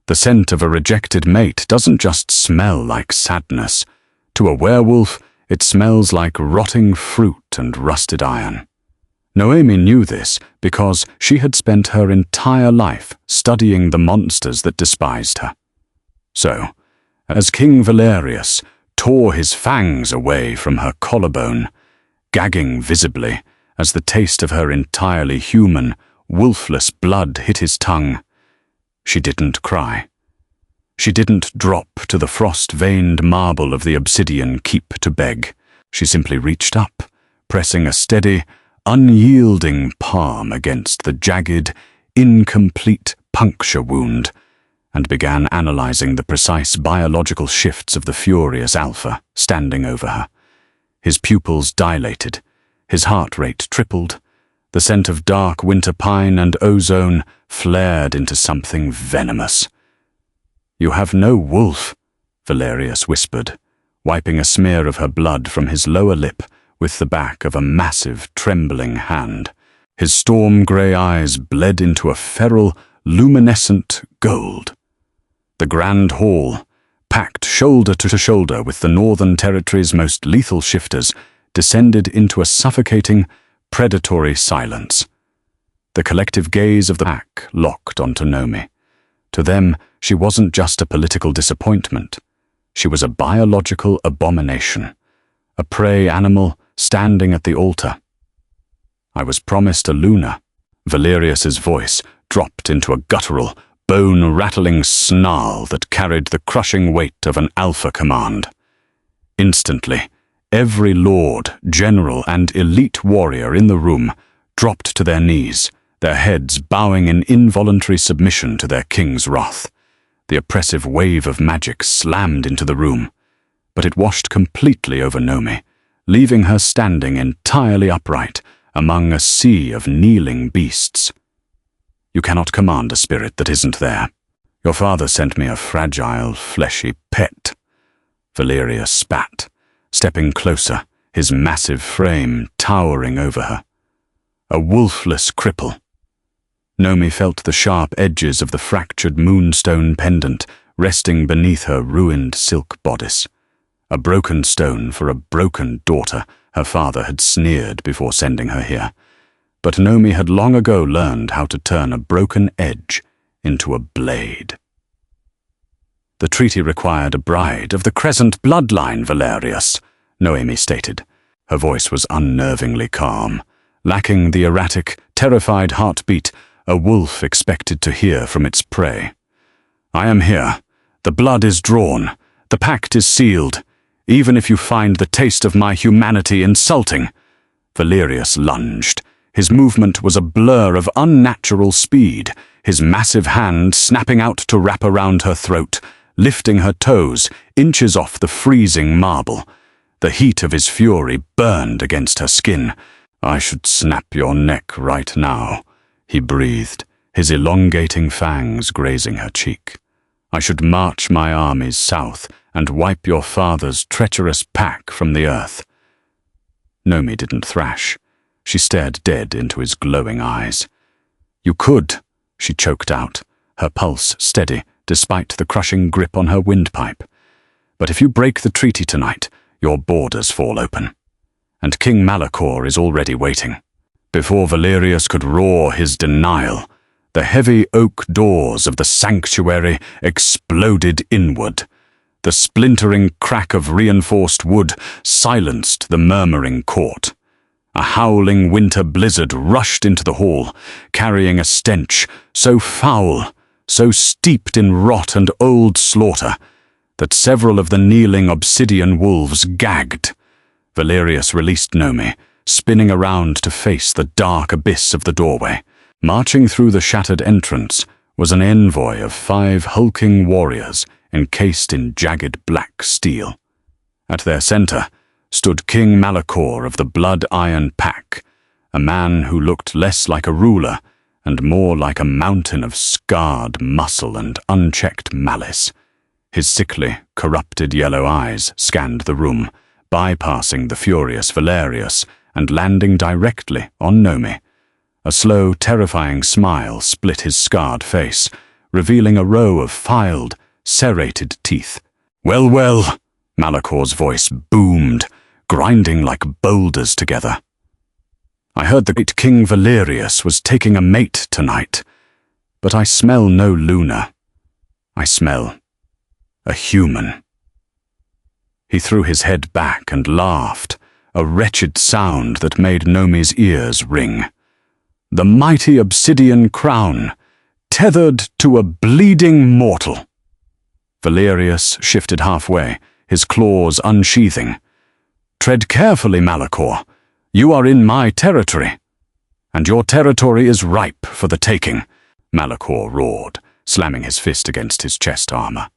The scent of a rejected mate doesn't just smell like sadness. To a werewolf, it smells like rotting fruit and rusted iron. Noemi knew this because she had spent her entire life studying the monsters that despised her. So, as King Valerius tore his fangs away from her collarbone, gagging visibly as the taste of her entirely human, wolfless blood hit his tongue, she didn't cry. She didn't drop to the frost-veined marble of the obsidian keep to beg. She simply reached up, pressing a steady, unyielding palm against the jagged, incomplete puncture wound, and began analyzing the precise biological shifts of the furious alpha standing over her. His pupils dilated, his heart rate tripled, the scent of dark winter pine and ozone flared into something venomous. "You have no wolf," Valerius whispered, wiping a smear of her blood from his lower lip with the back of a massive, trembling hand. His storm-grey eyes bled into a feral, luminescent gold. The Grand Hall, packed shoulder to shoulder with the Northern Territory's most lethal shifters, descended into a suffocating, predatory silence. The collective gaze of the pack locked onto Noemi. To them, she wasn't just a political disappointment. She was a biological abomination, a prey animal standing at the altar. "I was promised a Luna." Valerius's voice dropped into a guttural, bone-rattling snarl that carried the crushing weight of an alpha command. Instantly, every lord, general, and elite warrior in the room dropped to their knees, their heads bowing in involuntary submission to their king's wrath. The oppressive wave of magic slammed into the room, but it washed completely over Noemi, leaving her standing entirely upright among a sea of kneeling beasts. "You cannot command a spirit that isn't there. Your father sent me a fragile, fleshy pet." Valerius spat, stepping closer, his massive frame towering over her. A wolfless cripple. Noemi felt the sharp edges of the fractured moonstone pendant resting beneath her ruined silk bodice. A broken stone for a broken daughter, her father had sneered before sending her here. But Noemi had long ago learned how to turn a broken edge into a blade. "The treaty required a bride of the Crescent bloodline, Valerius," Noemi stated. Her voice was unnervingly calm, lacking the erratic, terrified heartbeat a wolf expected to hear from its prey. "I am here. The blood is drawn. The pact is sealed. Even if you find the taste of my humanity insulting." Valerius lunged. His movement was a blur of unnatural speed, his massive hand snapping out to wrap around her throat, lifting her toes inches off the freezing marble. The heat of his fury burned against her skin. "I should snap your neck right now," he breathed, his elongating fangs grazing her cheek. "I should march my armies south and wipe your father's treacherous pack from the earth." Noemi didn't thrash. She stared dead into his glowing eyes. "You could," she choked out, her pulse steady despite the crushing grip on her windpipe. "But if you break the treaty tonight, your borders fall open. And King Malachor is already waiting." Before Valerius could roar his denial, the heavy oak doors of the sanctuary exploded inward. The splintering crack of reinforced wood silenced the murmuring court. A howling winter blizzard rushed into the hall, carrying a stench so foul, so steeped in rot and old slaughter, that several of the kneeling obsidian wolves gagged. Valerius released Noemi, spinning around to face the dark abyss of the doorway. Marching through the shattered entrance was an envoy of 5 hulking warriors encased in jagged black steel. At their center stood King Malachor of the Blood Iron Pack, a man who looked less like a ruler and more like a mountain of scarred muscle and unchecked malice. His sickly, corrupted yellow eyes scanned the room, bypassing the furious Valerius and landing directly on Noemi. A slow, terrifying smile split his scarred face, revealing a row of filed, serrated teeth. "Well, well," Malakor's voice boomed, grinding like boulders together. "I heard the great King Valerius was taking a mate tonight, but I smell no Luna. I smell a human." He threw his head back and laughed, a wretched sound that made Nomi's ears ring. "The mighty obsidian crown, tethered to a bleeding mortal." Valerius shifted halfway, his claws unsheathing. "Tread carefully, Malakor. You are in my territory. And your territory is ripe for the taking," Malakor roared, slamming his fist against his chest armor.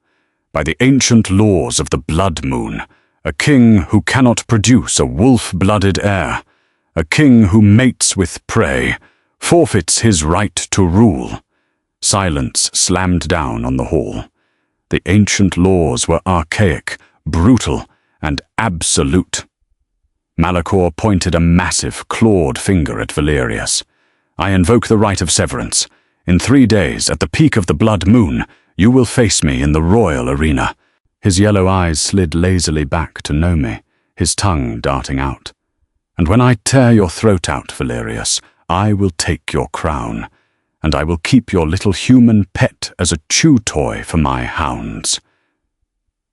"By the ancient laws of the Blood Moon, a king who cannot produce a wolf-blooded heir, a king who mates with prey, forfeits his right to rule." Silence slammed down on the hall. The ancient laws were archaic, brutal, and absolute. Malakor pointed a massive, clawed finger at Valerius. "I invoke the right of severance. In 3 days, at the peak of the Blood Moon, you will face me in the royal arena." His yellow eyes slid lazily back to Nomi, his tongue darting out. "And when I tear your throat out, Valerius, I will take your crown, and I will keep your little human pet as a chew toy for my hounds."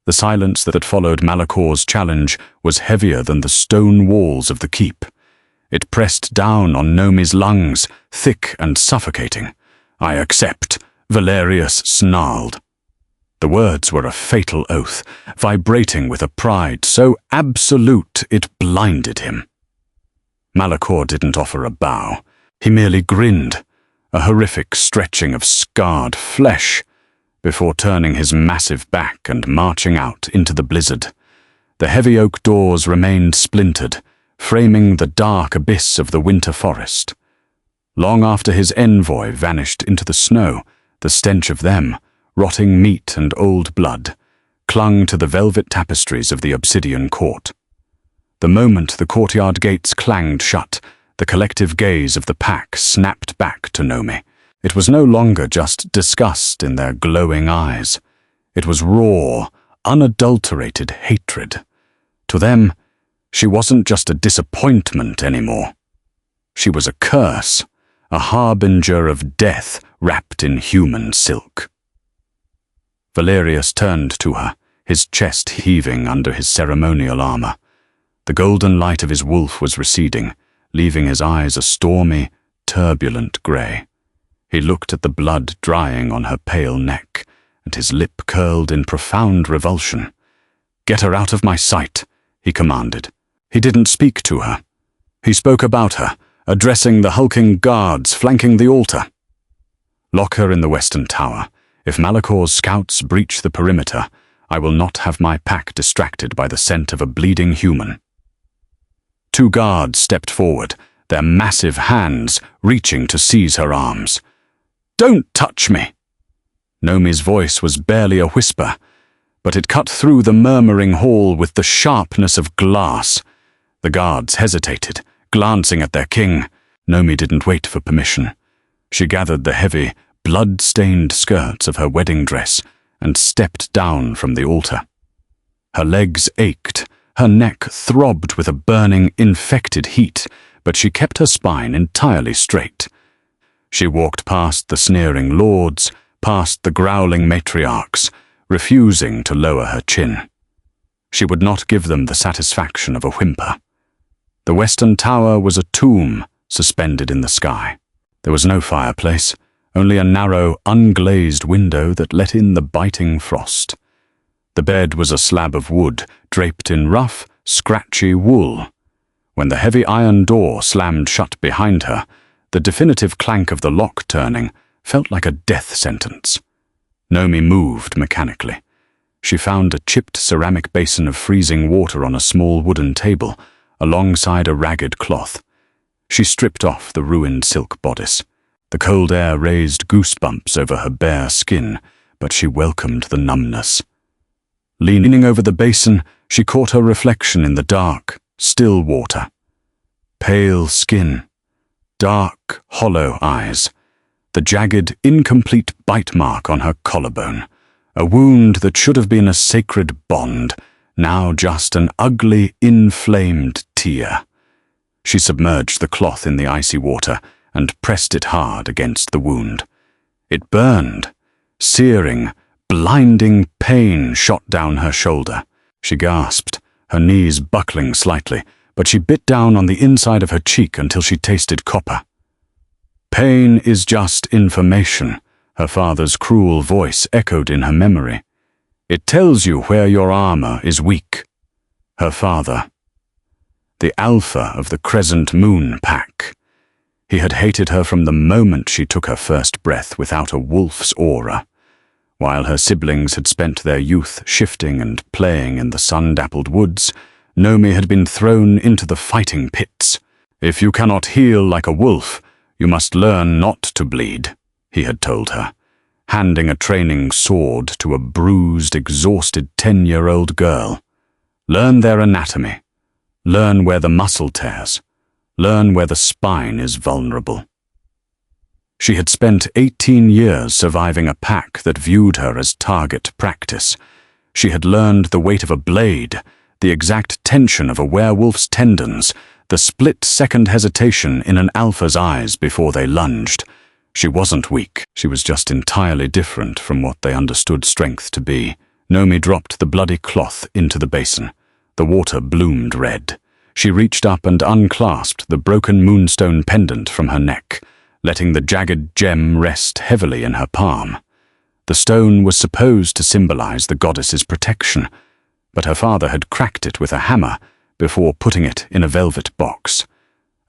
The silence that followed Malakor's challenge was heavier than the stone walls of the keep. It pressed down on Nomi's lungs, thick and suffocating. "I accept," Valerius snarled. The words were a fatal oath, vibrating with a pride so absolute it blinded him. Malakor didn't offer a bow. He merely grinned, a horrific stretching of scarred flesh, before turning his massive back and marching out into the blizzard. The heavy oak doors remained splintered, framing the dark abyss of the winter forest. Long after his envoy vanished into the snow, the stench of them, rotting meat and old blood, clung to the velvet tapestries of the obsidian court. The moment the courtyard gates clanged shut, the collective gaze of the pack snapped back to Nomi. It was no longer just disgust in their glowing eyes. It was raw, unadulterated hatred. To them, she wasn't just a disappointment anymore. She was a curse, a harbinger of death wrapped in human silk. Valerius turned to her, his chest heaving under his ceremonial armor. The golden light of his wolf was receding, leaving his eyes a stormy, turbulent grey. He looked at the blood drying on her pale neck, and his lip curled in profound revulsion. "Get her out of my sight," he commanded. He didn't speak to her. He spoke about her, addressing the hulking guards flanking the altar. "Lock her in the western tower. If Malakor's scouts breach the perimeter, I will not have my pack distracted by the scent of a bleeding human." 2 guards stepped forward, their massive hands reaching to seize her arms. "Don't touch me!" Nomi's voice was barely a whisper, but it cut through the murmuring hall with the sharpness of glass. The guards hesitated, glancing at their king. Nomi didn't wait for permission. She gathered the heavy, blood-stained skirts of her wedding dress and stepped down from the altar. Her legs ached, her neck throbbed with a burning, infected heat, but she kept her spine entirely straight. She walked past the sneering lords, past the growling matriarchs, refusing to lower her chin. She would not give them the satisfaction of a whimper. The western tower was a tomb suspended in the sky. There was no fireplace, only a narrow, unglazed window that let in the biting frost. The bed was a slab of wood, draped in rough, scratchy wool. When the heavy iron door slammed shut behind her, the definitive clank of the lock turning felt like a death sentence. Nomi moved mechanically. She found a chipped ceramic basin of freezing water on a small wooden table, alongside a ragged cloth. She stripped off the ruined silk bodice. The cold air raised goosebumps over her bare skin, but she welcomed the numbness. Leaning over the basin, she caught her reflection in the dark, still water. Pale skin, dark, hollow eyes. the jagged, incomplete bite mark on her collarbone, a wound that should have been a sacred bond, now just an ugly, inflamed tear. She submerged the cloth in the icy water and pressed it hard against the wound. It burned. Searing, blinding pain shot down her shoulder. She gasped, her knees buckling slightly, but she bit down on the inside of her cheek until she tasted copper. "Pain is just information," her father's cruel voice echoed in her memory. "It tells you where your armor is weak." Her father. The alpha of the Crescent Moon Pack. He had hated her from the moment she took her first breath without a wolf's aura. While her siblings had spent their youth shifting and playing in the sun-dappled woods, Nomi had been thrown into the fighting pits. "If you cannot heal like a wolf, you must learn not to bleed," he had told her, handing a training sword to a bruised, exhausted 10-year-old girl. "Learn their anatomy. Learn where the muscle tears. Learn where the spine is vulnerable." She had spent 18 years surviving a pack that viewed her as target practice. She had learned the weight of a blade, the exact tension of a werewolf's tendons, the split-second hesitation in an alpha's eyes before they lunged. She wasn't weak. She was just entirely different from what they understood strength to be. Nomi dropped the bloody cloth into the basin. The water bloomed red. She reached up and unclasped the broken moonstone pendant from her neck, letting the jagged gem rest heavily in her palm. The stone was supposed to symbolize the goddess's protection, but her father had cracked it with a hammer before putting it in a velvet box.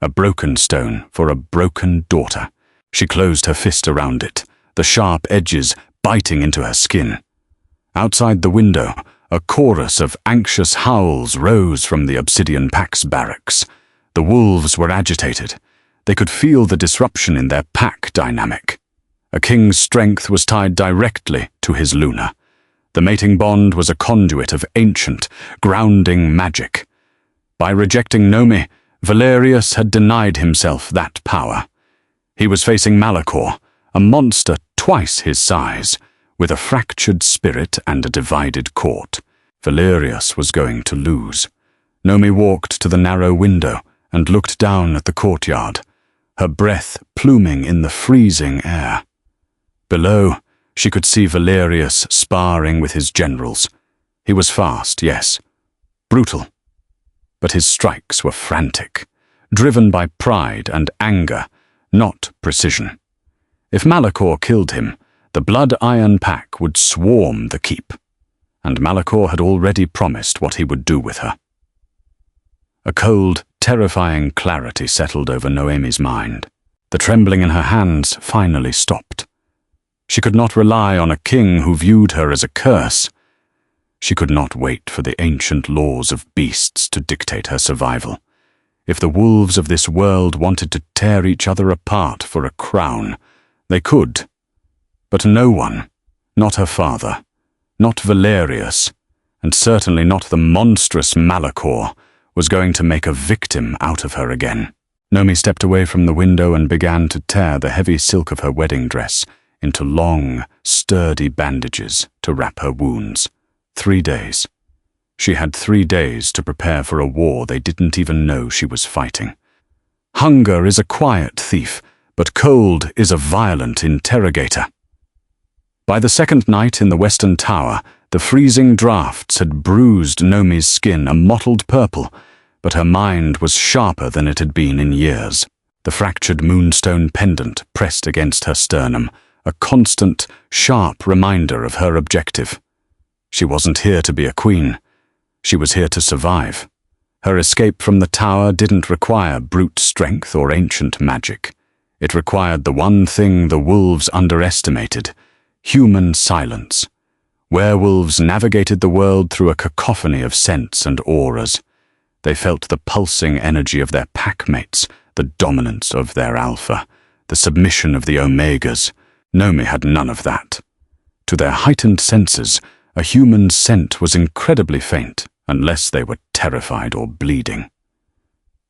A broken stone for a broken daughter. She closed her fist around it, the sharp edges biting into her skin. Outside the window, a chorus of anxious howls rose from the Obsidian Pack's barracks. The wolves were agitated. They could feel the disruption in their pack dynamic. A king's strength was tied directly to his Luna. The mating bond was a conduit of ancient, grounding magic. By rejecting Nomi, Valerius had denied himself that power. He was facing Malachor, a monster twice his size, with a fractured spirit and a divided court. Valerius was going to lose. Nomi walked to the narrow window and looked down at the courtyard, her breath pluming in the freezing air. Below, she could see Valerius sparring with his generals. He was fast, yes, brutal, but his strikes were frantic, driven by pride and anger, not precision. If Malachor killed him, the Blood Iron Pack would swarm the keep, and Malachor had already promised what he would do with her. A cold, terrifying clarity settled over Noemi's mind. The trembling in her hands finally stopped. She could not rely on a king who viewed her as a curse. She could not wait for the ancient laws of beasts to dictate her survival. If the wolves of this world wanted to tear each other apart for a crown, they could. But no one, not her father, not Valerius, and certainly not the monstrous Malachor, was going to make a victim out of her again. Nomi stepped away from the window and began to tear the heavy silk of her wedding dress into long, sturdy bandages to wrap her wounds. 3 days. She had 3 days to prepare for a war they didn't even know she was fighting. Hunger is a quiet thief, but cold is a violent interrogator. By the second night in the Western Tower, the freezing drafts had bruised Nomi's skin a mottled purple, but her mind was sharper than it had been in years. The fractured moonstone pendant pressed against her sternum, a constant, sharp reminder of her objective. She wasn't here to be a queen. She was here to survive. Her escape from the tower didn't require brute strength or ancient magic. It required the one thing the wolves underestimated: human silence. Werewolves navigated the world through a cacophony of scents and auras. They felt the pulsing energy of their packmates, the dominance of their alpha, the submission of the omegas. Nomi had none of that. To their heightened senses, a human scent was incredibly faint, unless they were terrified or bleeding.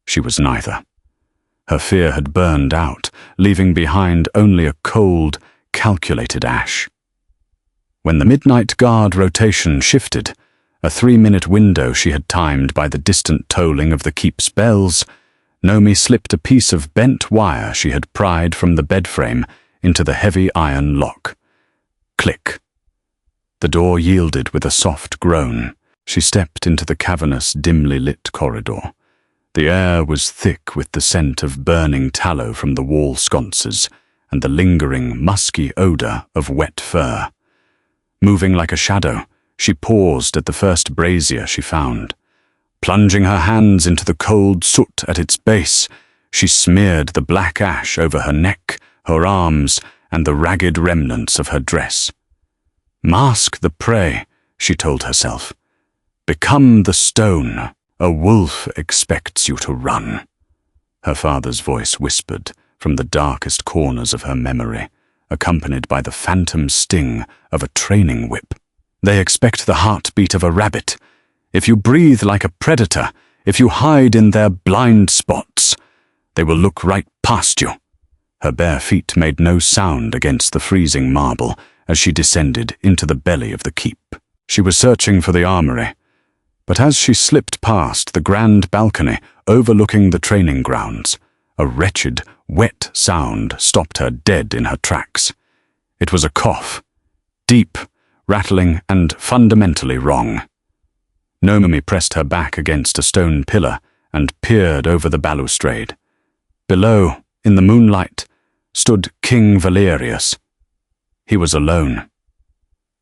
She was neither. Her fear had burned out, leaving behind only a cold, calculated ash. When the midnight guard rotation shifted, a 3-minute window she had timed by the distant tolling of the keep's bells, Nomi slipped a piece of bent wire she had pried from the bed frame into the heavy iron lock. Click. The door yielded with a soft groan. She stepped into the cavernous, dimly lit corridor. The air was thick with the scent of burning tallow from the wall sconces and the lingering, musky odor of wet fur. Moving like a shadow, she paused at the first brazier she found. Plunging her hands into the cold soot at its base, she smeared the black ash over her neck, her arms, and the ragged remnants of her dress. Mask the prey, she told herself. Become the stone. A wolf expects you to run. Her father's voice whispered from the darkest corners of her memory, accompanied by the phantom sting of a training whip. They expect the heartbeat of a rabbit. If you breathe like a predator, if you hide in their blind spots, they will look right past you. Her bare feet made no sound against the freezing marble as she descended into the belly of the keep. She was searching for the armory, but as she slipped past the grand balcony overlooking the training grounds, a wretched, wet sound stopped her dead in her tracks. It was a cough, deep, rattling, and fundamentally wrong. Nomi pressed her back against a stone pillar and peered over the balustrade. Below, in the moonlight, stood King Valerius. He was alone.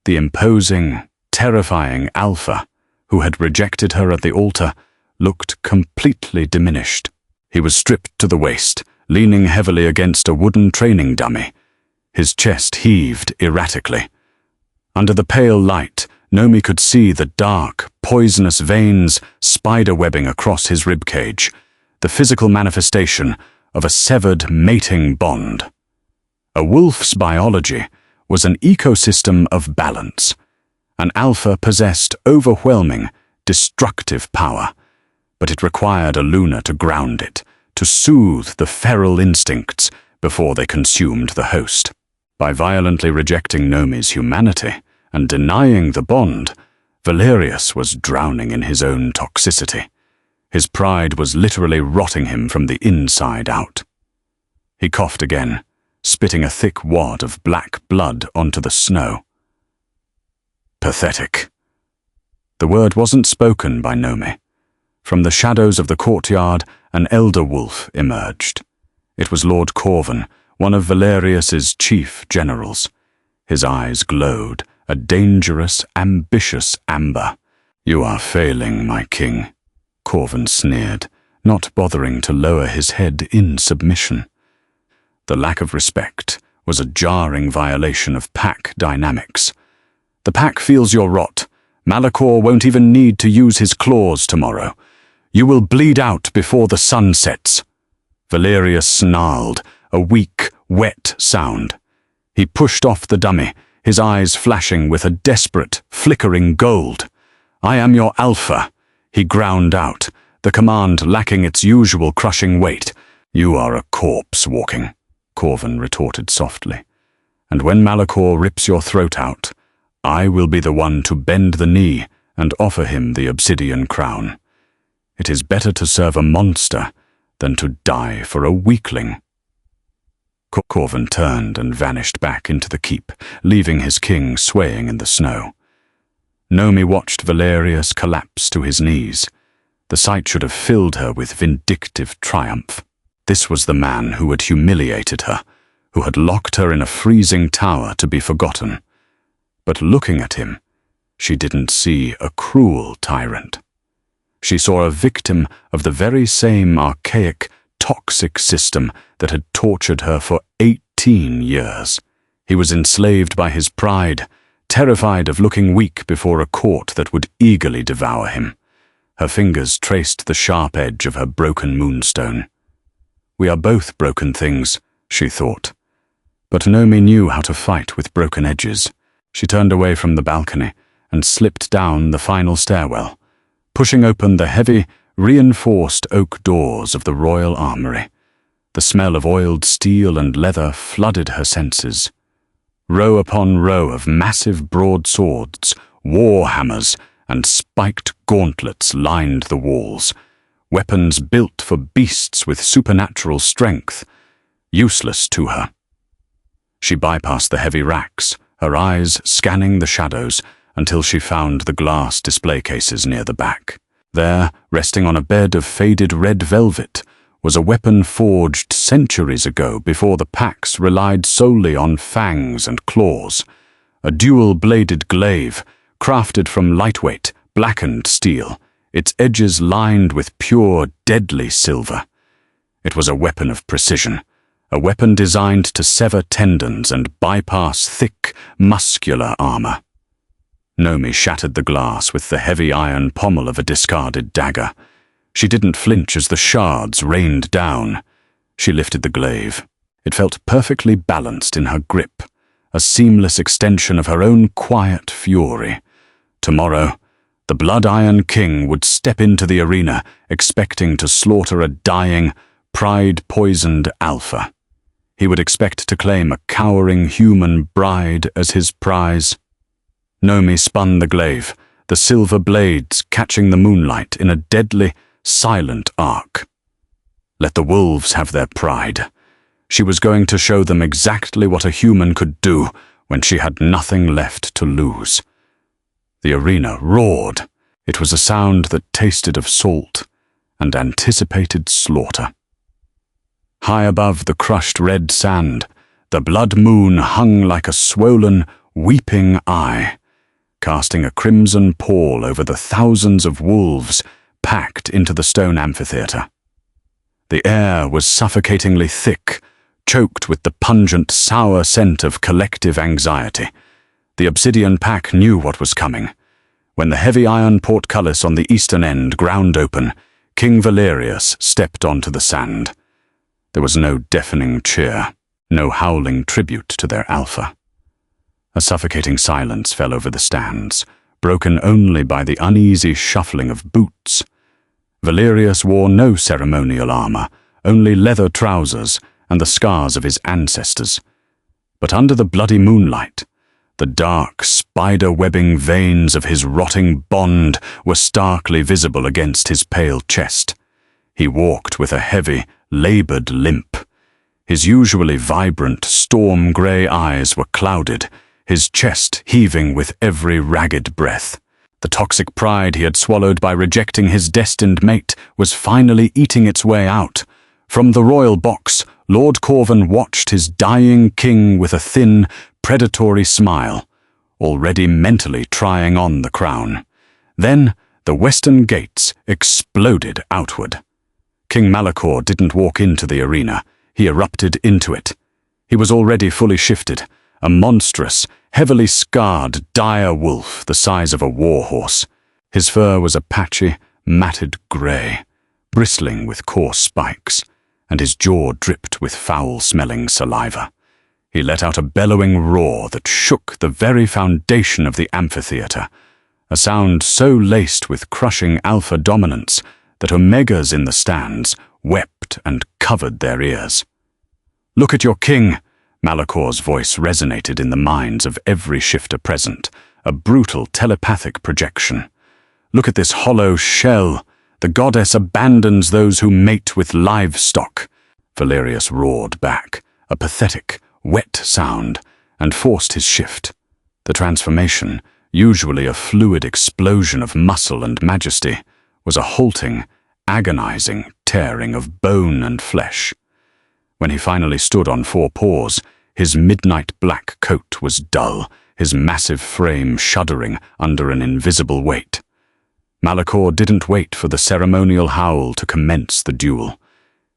The imposing, terrifying Alpha, who had rejected her at the altar, looked completely diminished. He was stripped to the waist, leaning heavily against a wooden training dummy. His chest heaved erratically. Under the pale light, Nomi could see the dark, poisonous veins spiderwebbing across his ribcage, the physical manifestation of a severed mating bond. A wolf's biology was an ecosystem of balance. An alpha possessed overwhelming, destructive power, but it required a Luna to ground it, to soothe the feral instincts before they consumed the host. By violently rejecting Nomi's humanity and denying the bond, Valerius was drowning in his own toxicity. His pride was literally rotting him from the inside out. He coughed again, spitting a thick wad of black blood onto the snow. Pathetic. The word wasn't spoken by Nomi. From the shadows of the courtyard, an elder wolf emerged. It was Lord Corvin, one of Valerius's chief generals. His eyes glowed, a dangerous, ambitious amber. You are failing, my king, Corvin sneered, not bothering to lower his head in submission. The lack of respect was a jarring violation of pack dynamics. The pack feels your rot. Malachor won't even need to use his claws tomorrow. You will bleed out before the sun sets. Valerius snarled, a weak, wet sound. He pushed off the dummy, his eyes flashing with a desperate, flickering gold. I am your alpha, he ground out, the command lacking its usual crushing weight. You are a corpse walking, Corvin retorted softly. And when Malachor rips your throat out, I will be the one to bend the knee and offer him the obsidian crown. It is better to serve a monster than to die for a weakling. Corvin turned and vanished back into the keep, leaving his king swaying in the snow. Nomi watched Valerius collapse to his knees. The sight should have filled her with vindictive triumph. This was the man who had humiliated her, who had locked her in a freezing tower to be forgotten. But looking at him, she didn't see a cruel tyrant. She saw a victim of the very same archaic, toxic system that had tortured her for 18 years. He was enslaved by his pride, terrified of looking weak before a court that would eagerly devour him. Her fingers traced the sharp edge of her broken moonstone. We are both broken things, she thought. But Nomi knew how to fight with broken edges. She turned away from the balcony and slipped down the final stairwell, pushing open the heavy, reinforced oak doors of the royal armory. The smell of oiled steel and leather flooded her senses. Row upon row of massive broadswords, war hammers, and spiked gauntlets lined the walls, weapons built for beasts with supernatural strength, useless to her. She bypassed the heavy racks, her eyes scanning the shadows until she found the glass display cases near the back. There, resting on a bed of faded red velvet, was a weapon forged centuries ago before the packs relied solely on fangs and claws, a dual-bladed glaive crafted from lightweight, blackened steel, its edges lined with pure, deadly silver. It was a weapon of precision, a weapon designed to sever tendons and bypass thick, muscular armor. Nomi shattered the glass with the heavy iron pommel of a discarded dagger. She didn't flinch as the shards rained down. She lifted the glaive. It felt perfectly balanced in her grip, a seamless extension of her own quiet fury. Tomorrow, the Blood Iron King would step into the arena, expecting to slaughter a dying, pride-poisoned alpha. He would expect to claim a cowering human bride as his prize. Nomi spun the glaive, the silver blades catching the moonlight in a deadly, silent arc. Let the wolves have their pride. She was going to show them exactly what a human could do when she had nothing left to lose. The arena roared. It was a sound that tasted of salt and anticipated slaughter. High above the crushed red sand, the blood moon hung like a swollen, weeping eye, casting a crimson pall over the thousands of wolves packed into the stone amphitheater. The air was suffocatingly thick, choked with the pungent, sour scent of collective anxiety. The obsidian pack knew what was coming. When the heavy iron portcullis on the eastern end ground open, King Valerius stepped onto the sand. There was no deafening cheer, no howling tribute to their alpha. A suffocating silence fell over the stands, broken only by the uneasy shuffling of boots. Valerius wore no ceremonial armor, only leather trousers and the scars of his ancestors. But under the bloody moonlight, the dark, spider-webbing veins of his rotting bond were starkly visible against his pale chest. He walked with a heavy, labored limp. His usually vibrant, storm-grey eyes were clouded, his chest heaving with every ragged breath. The toxic pride he had swallowed by rejecting his destined mate was finally eating its way out. From the royal box, Lord Corvin watched his dying king with a thin, predatory smile, already mentally trying on the crown. Then the western gates exploded outward. King Malachor didn't walk into the arena, he erupted into it. He was already fully shifted, a monstrous, heavily scarred, dire wolf the size of a warhorse. His fur was a patchy, matted grey, bristling with coarse spikes, and his jaw dripped with foul-smelling saliva. He let out a bellowing roar that shook the very foundation of the amphitheater, a sound so laced with crushing alpha dominance that omegas in the stands wept and covered their ears. "Look at your king!" Malachor's voice resonated in the minds of every shifter present, a brutal telepathic projection. "Look at this hollow shell. The goddess abandons those who mate with livestock." Valerius roared back, a pathetic, wet sound, and forced his shift. The transformation, usually a fluid explosion of muscle and majesty, was a halting, agonizing tearing of bone and flesh. When he finally stood on four paws, his midnight black coat was dull, his massive frame shuddering under an invisible weight. Malachor didn't wait for the ceremonial howl to commence the duel.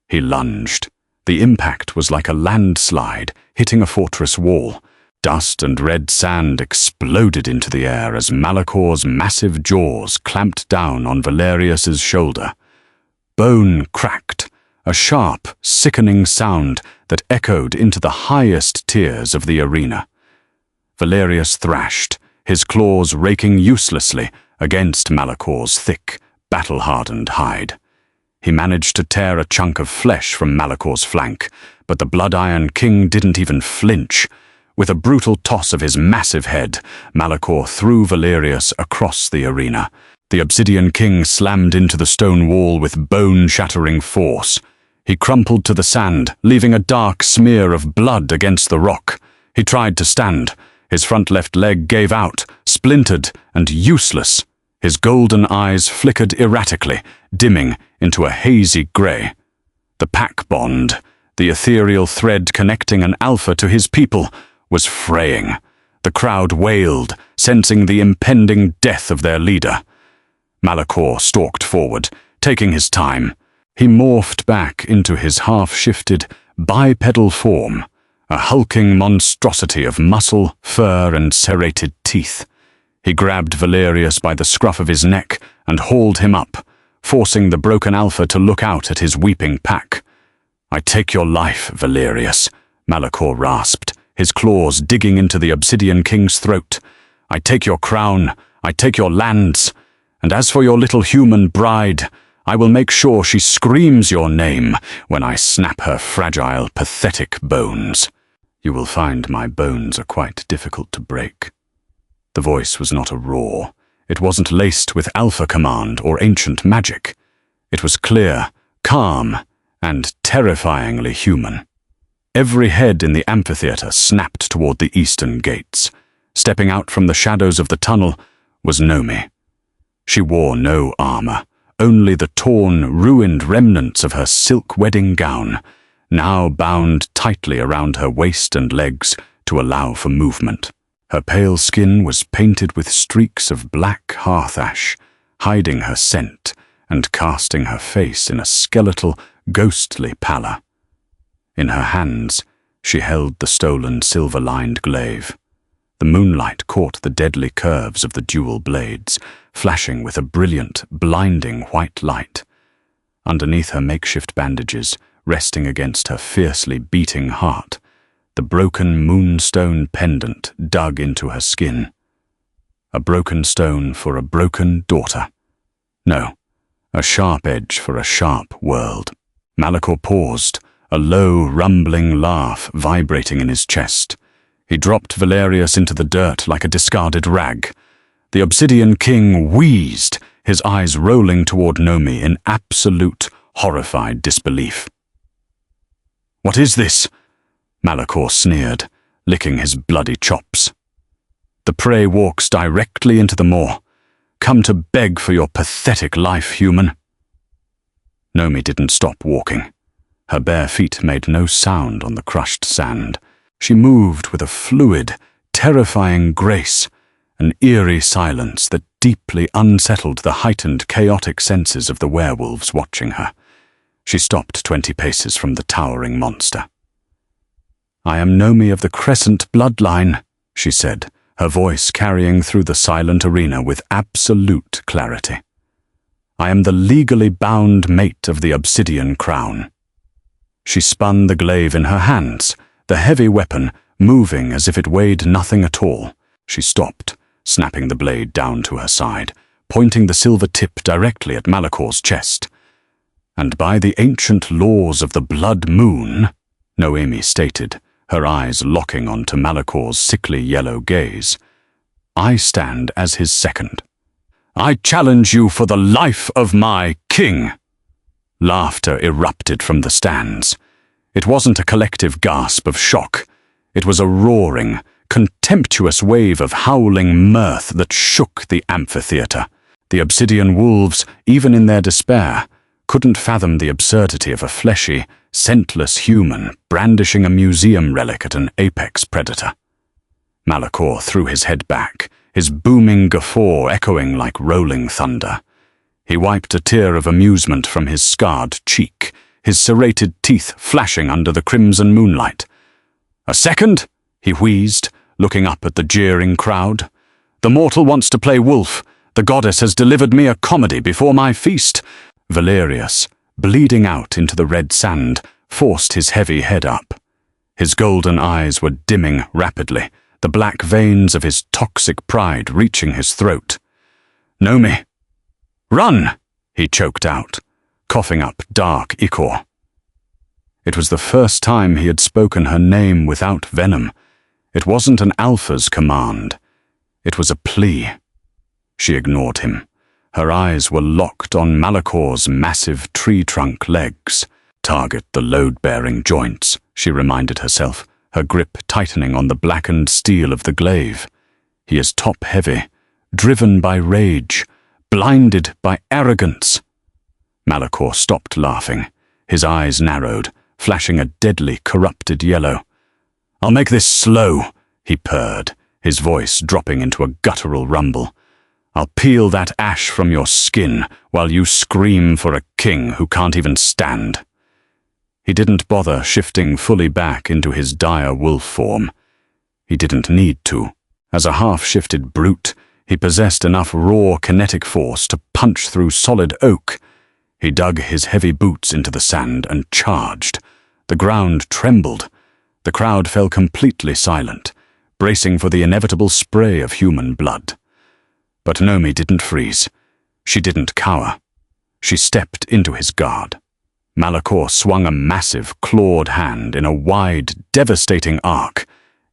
He lunged. The impact was like a landslide hitting a fortress wall. Dust and red sand exploded into the air as Malachor's massive jaws clamped down on Valerius's shoulder. Bone cracked, a sharp, sickening sound that echoed into the highest tiers of the arena. Valerius thrashed, his claws raking uselessly against Malachor's thick, battle-hardened hide. He managed to tear a chunk of flesh from Malakor's flank, but the Blood-Iron King didn't even flinch. With a brutal toss of his massive head, Malakor threw Valerius across the arena. The Obsidian King slammed into the stone wall with bone-shattering force. He crumpled to the sand, leaving a dark smear of blood against the rock. He tried to stand. His front left leg gave out, splintered and useless. His golden eyes flickered erratically, dimming into a hazy grey. The pack bond, the ethereal thread connecting an alpha to his people, was fraying. The crowd wailed, sensing the impending death of their leader. Malakor stalked forward, taking his time. He morphed back into his half-shifted, bipedal form, a hulking monstrosity of muscle, fur, and serrated teeth. He grabbed Valerius by the scruff of his neck and hauled him up, forcing the broken alpha to look out at his weeping pack. "I take your life, Valerius," Malakor rasped, his claws digging into the Obsidian King's throat. "I take your crown, I take your lands, and as for your little human bride, I will make sure she screams your name when I snap her fragile, pathetic bones. You will find my bones are quite difficult to break." The voice was not a roar. It wasn't laced with alpha command or ancient magic. It was clear, calm, and terrifyingly human. Every head in the amphitheater snapped toward the eastern gates. Stepping out from the shadows of the tunnel was Nomi. She wore no armor, only the torn, ruined remnants of her silk wedding gown, now bound tightly around her waist and legs to allow for movement. Her pale skin was painted with streaks of black hearth ash, hiding her scent and casting her face in a skeletal, ghostly pallor. In her hands, she held the stolen silver-lined glaive. The moonlight caught the deadly curves of the dual blades, flashing with a brilliant, blinding white light. Underneath her makeshift bandages, resting against her fiercely beating heart, the broken moonstone pendant dug into her skin. A broken stone for a broken daughter. No, a sharp edge for a sharp world. Malakor paused, a low, rumbling laugh vibrating in his chest. He dropped Valerius into the dirt like a discarded rag. The Obsidian King wheezed, his eyes rolling toward Nomi in absolute, horrified disbelief. "What is this?" Malakor sneered, licking his bloody chops. "The prey walks directly into the maw. Come to beg for your pathetic life, human." Nomi didn't stop walking. Her bare feet made no sound on the crushed sand. She moved with a fluid, terrifying grace, an eerie silence that deeply unsettled the heightened, chaotic senses of the werewolves watching her. She stopped 20 paces from the towering monster. "I am Nomi of the Crescent bloodline," she said, her voice carrying through the silent arena with absolute clarity. "I am the legally bound mate of the Obsidian Crown." She spun the glaive in her hands, the heavy weapon moving as if it weighed nothing at all. She stopped, snapping the blade down to her side, pointing the silver tip directly at Malakor's chest. "And by the ancient laws of the Blood Moon," Noemi stated, her eyes locking onto Malakor's sickly yellow gaze, "I stand as his second. I challenge you for the life of my king." Laughter erupted from the stands. It wasn't a collective gasp of shock. It was a roaring, contemptuous wave of howling mirth that shook the amphitheater. The Obsidian Wolves, even in their despair, couldn't fathom the absurdity of a fleshy, scentless human brandishing a museum relic at an apex predator. Malakor threw his head back, his booming guffaw echoing like rolling thunder. He wiped a tear of amusement from his scarred cheek, his serrated teeth flashing under the crimson moonlight. "A second?" he wheezed, looking up at the jeering crowd. "The mortal wants to play wolf. The goddess has delivered me a comedy before my feast." Valerius, bleeding out into the red sand, forced his heavy head up. His golden eyes were dimming rapidly, the black veins of his toxic pride reaching his throat. "Nomi! Run!" he choked out. coughing up dark ichor. It was the first time he had spoken her name without venom. It wasn't an alpha's command. It was a plea. She ignored him. Her eyes were locked on Malakor's massive tree-trunk legs. Target the load-bearing joints, she reminded herself, her grip tightening on the blackened steel of the glaive. He is top-heavy, driven by rage, blinded by arrogance. Malakor stopped laughing. His eyes narrowed, flashing a deadly, corrupted yellow. "I'll make this slow," he purred, his voice dropping into a guttural rumble. "I'll peel that ash from your skin while you scream for a king who can't even stand." He didn't bother shifting fully back into his dire wolf form. He didn't need to. As a half-shifted brute, he possessed enough raw kinetic force to punch through solid oak. He dug his heavy boots into the sand and charged. The ground trembled. The crowd fell completely silent, bracing for the inevitable spray of human blood. But Nomi didn't freeze. She didn't cower. She stepped into his guard. Malakor swung a massive, clawed hand in a wide, devastating arc,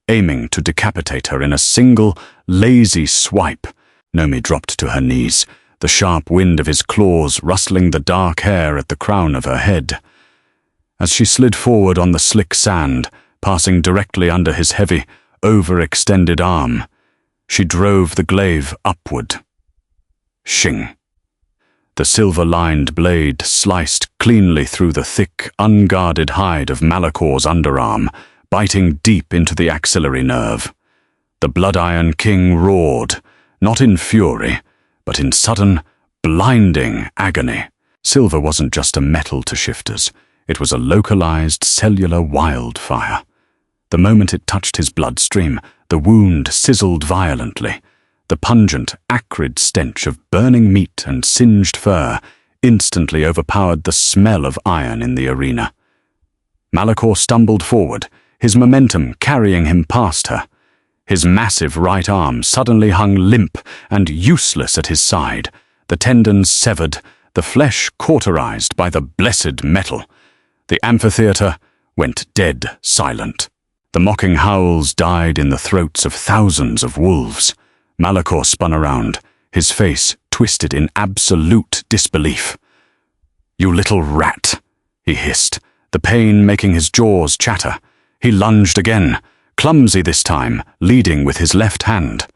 aiming to decapitate her in a single, lazy swipe. Nomi dropped to her knees, the sharp wind of his claws rustling the dark hair at the crown of her head. As she slid forward on the slick sand, passing directly under his heavy, overextended arm, she drove the glaive upward. Shing. The silver-lined blade sliced cleanly through the thick, unguarded hide of Malakor's underarm, biting deep into the axillary nerve. The Blood-Iron King roared, not in fury, but in sudden, blinding agony. Silver wasn't just a metal to shifters. It was a localized cellular wildfire. The moment it touched his bloodstream, the wound sizzled violently. The pungent, acrid stench of burning meat and singed fur instantly overpowered the smell of iron in the arena. Malakor stumbled forward, his momentum carrying him past her. His massive right arm suddenly hung limp and useless at his side, the tendons severed, the flesh cauterized by the blessed metal. The amphitheater went dead silent. The mocking howls died in the throats of thousands of wolves. Malakor spun around, his face twisted in absolute disbelief. "You little rat," he hissed, the pain making his jaws chatter. He lunged again, clumsy this time, leading with his left hand.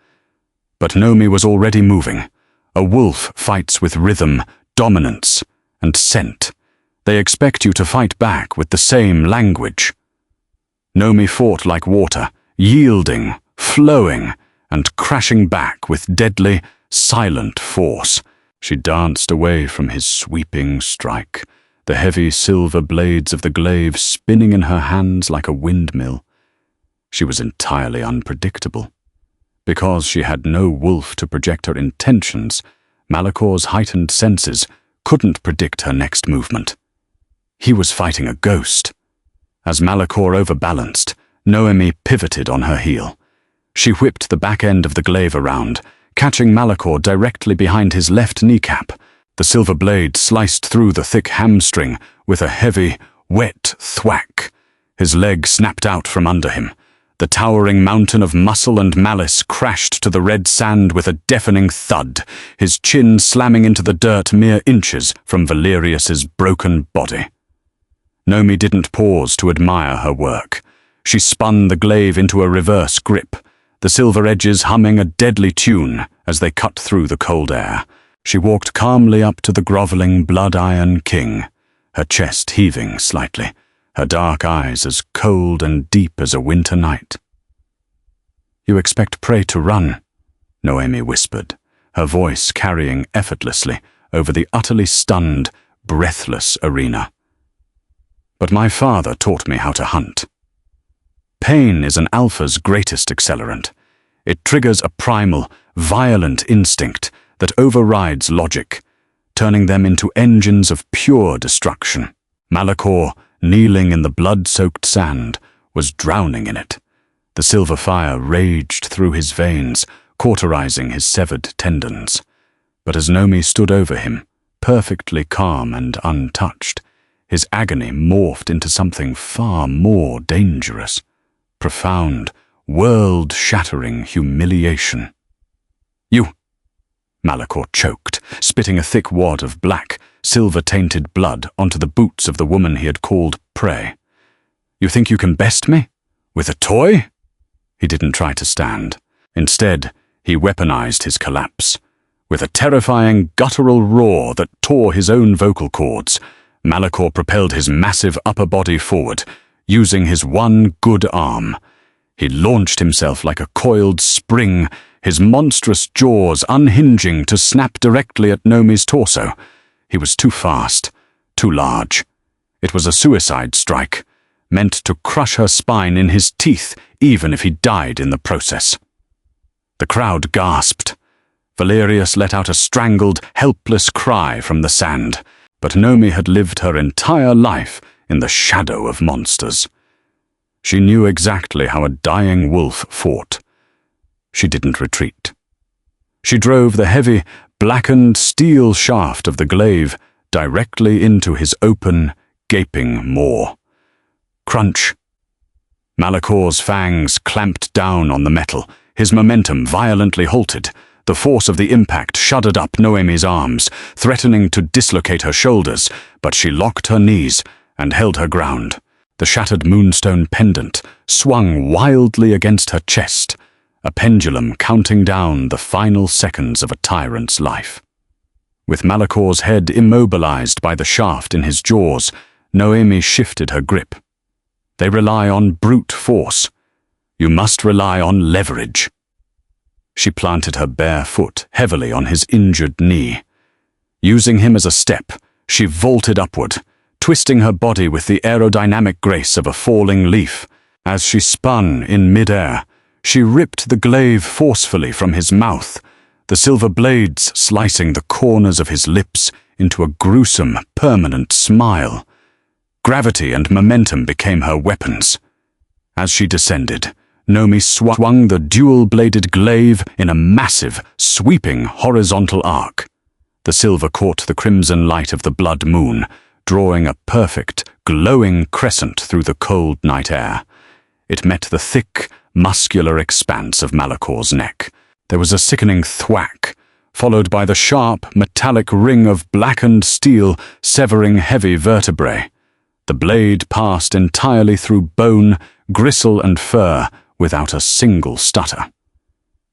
But Nomi was already moving. A wolf fights with rhythm, dominance, and scent. They expect you to fight back with the same language. Nomi fought like water, yielding, flowing, and crashing back with deadly, silent force. She danced away from his sweeping strike, the heavy silver blades of the glaive spinning in her hands like a windmill. She was entirely unpredictable. Because she had no wolf to project her intentions, Malakor's heightened senses couldn't predict her next movement. He was fighting a ghost. As Malakor overbalanced, Noemi pivoted on her heel. She whipped the back end of the glaive around, catching Malakor directly behind his left kneecap. The silver blade sliced through the thick hamstring with a heavy, wet thwack. His leg snapped out from under him. The towering mountain of muscle and malice crashed to the red sand with a deafening thud, his chin slamming into the dirt mere inches from Valerius's broken body. Nomi didn't pause to admire her work. She spun the glaive into a reverse grip, the silver edges humming a deadly tune as they cut through the cold air. She walked calmly up to the groveling Blood-Iron King, her chest heaving slightly, her dark eyes as cold and deep as a winter night. "You expect prey to run," Noemi whispered, her voice carrying effortlessly over the utterly stunned, breathless arena. "But my father taught me how to hunt. Pain is an alpha's greatest accelerant. It triggers a primal, violent instinct that overrides logic, turning them into engines of pure destruction." Malakor, kneeling in the blood-soaked sand, was drowning in it. The silver fire raged through his veins, cauterizing his severed tendons. But as Nomi stood over him, perfectly calm and untouched, his agony morphed into something far more dangerous. Profound, world-shattering humiliation. "You!" Malachor choked, spitting a thick wad of black, silver-tainted blood onto the boots of the woman he had called prey. "You think you can best me? With a toy?" He didn't try to stand. Instead, he weaponized his collapse. With a terrifying, guttural roar that tore his own vocal cords, Malachor propelled his massive upper body forward, using his one good arm. He launched himself like a coiled spring, his monstrous jaws unhinging to snap directly at Nomi's torso. He was too fast, too large. It was a suicide strike, meant to crush her spine in his teeth, even if he died in the process. The crowd gasped. Valerius let out a strangled, helpless cry from the sand, but Nomi had lived her entire life in the shadow of monsters. She knew exactly how a dying wolf fought. She didn't retreat. She drove the heavy, blackened steel shaft of the glaive directly into his open, gaping maw. Crunch. Malachor's fangs clamped down on the metal, his momentum violently halted. The force of the impact shuddered up Noemi's arms, threatening to dislocate her shoulders, but she locked her knees and held her ground. The shattered moonstone pendant swung wildly against her chest, a pendulum counting down the final seconds of a tyrant's life. With Malachor's head immobilized by the shaft in his jaws, Noemi shifted her grip. They rely on brute force. You must rely on leverage. She planted her bare foot heavily on his injured knee. Using him as a step, she vaulted upward, twisting her body with the aerodynamic grace of a falling leaf. As she spun in midair, she ripped the glaive forcefully from his mouth, the silver blades slicing the corners of his lips into a gruesome, permanent smile. Gravity and momentum became her weapons. As she descended, Nomi swung the dual-bladed glaive in a massive, sweeping horizontal arc. The silver caught the crimson light of the blood moon, drawing a perfect, glowing crescent through the cold night air. It met the thick, muscular expanse of Malachor's neck. There was a sickening thwack, followed by the sharp, metallic ring of blackened steel severing heavy vertebrae. The blade passed entirely through bone, gristle, and fur without a single stutter.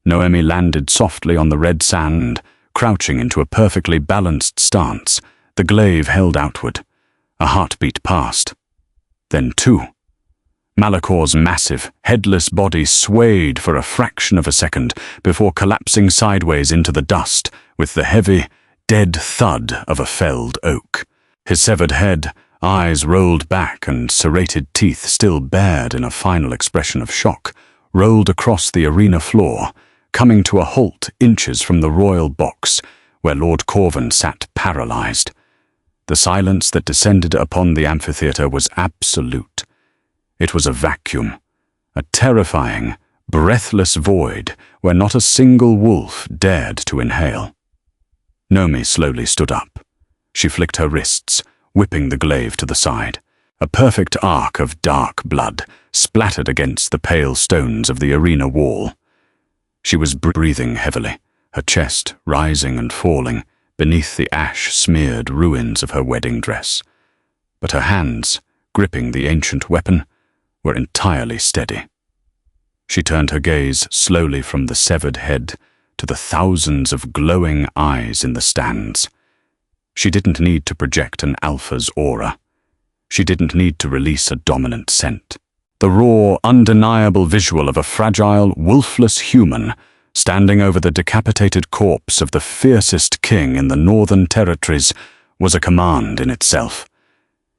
Noemi landed softly on the red sand, crouching into a perfectly balanced stance, the glaive held outward. A heartbeat passed. Then two. Malachor's massive, headless body swayed for a fraction of a second before collapsing sideways into the dust with the heavy, dead thud of a felled oak. His severed head, eyes rolled back and serrated teeth still bared in a final expression of shock, rolled across the arena floor, coming to a halt inches from the royal box where Lord Corvin sat paralyzed. The silence that descended upon the amphitheater was absolute. It was a vacuum, a terrifying, breathless void where not a single wolf dared to inhale. Nomi slowly stood up. She flicked her wrists, whipping the glaive to the side. A perfect arc of dark blood splattered against the pale stones of the arena wall. She was breathing heavily, her chest rising and falling beneath the ash-smeared ruins of her wedding dress. But her hands, gripping the ancient weapon, were entirely steady. She turned her gaze slowly from the severed head to the thousands of glowing eyes in the stands. She didn't need to project an alpha's aura. She didn't need to release a dominant scent. The raw, undeniable visual of a fragile, wolfless human standing over the decapitated corpse of the fiercest king in the Northern Territories was a command in itself.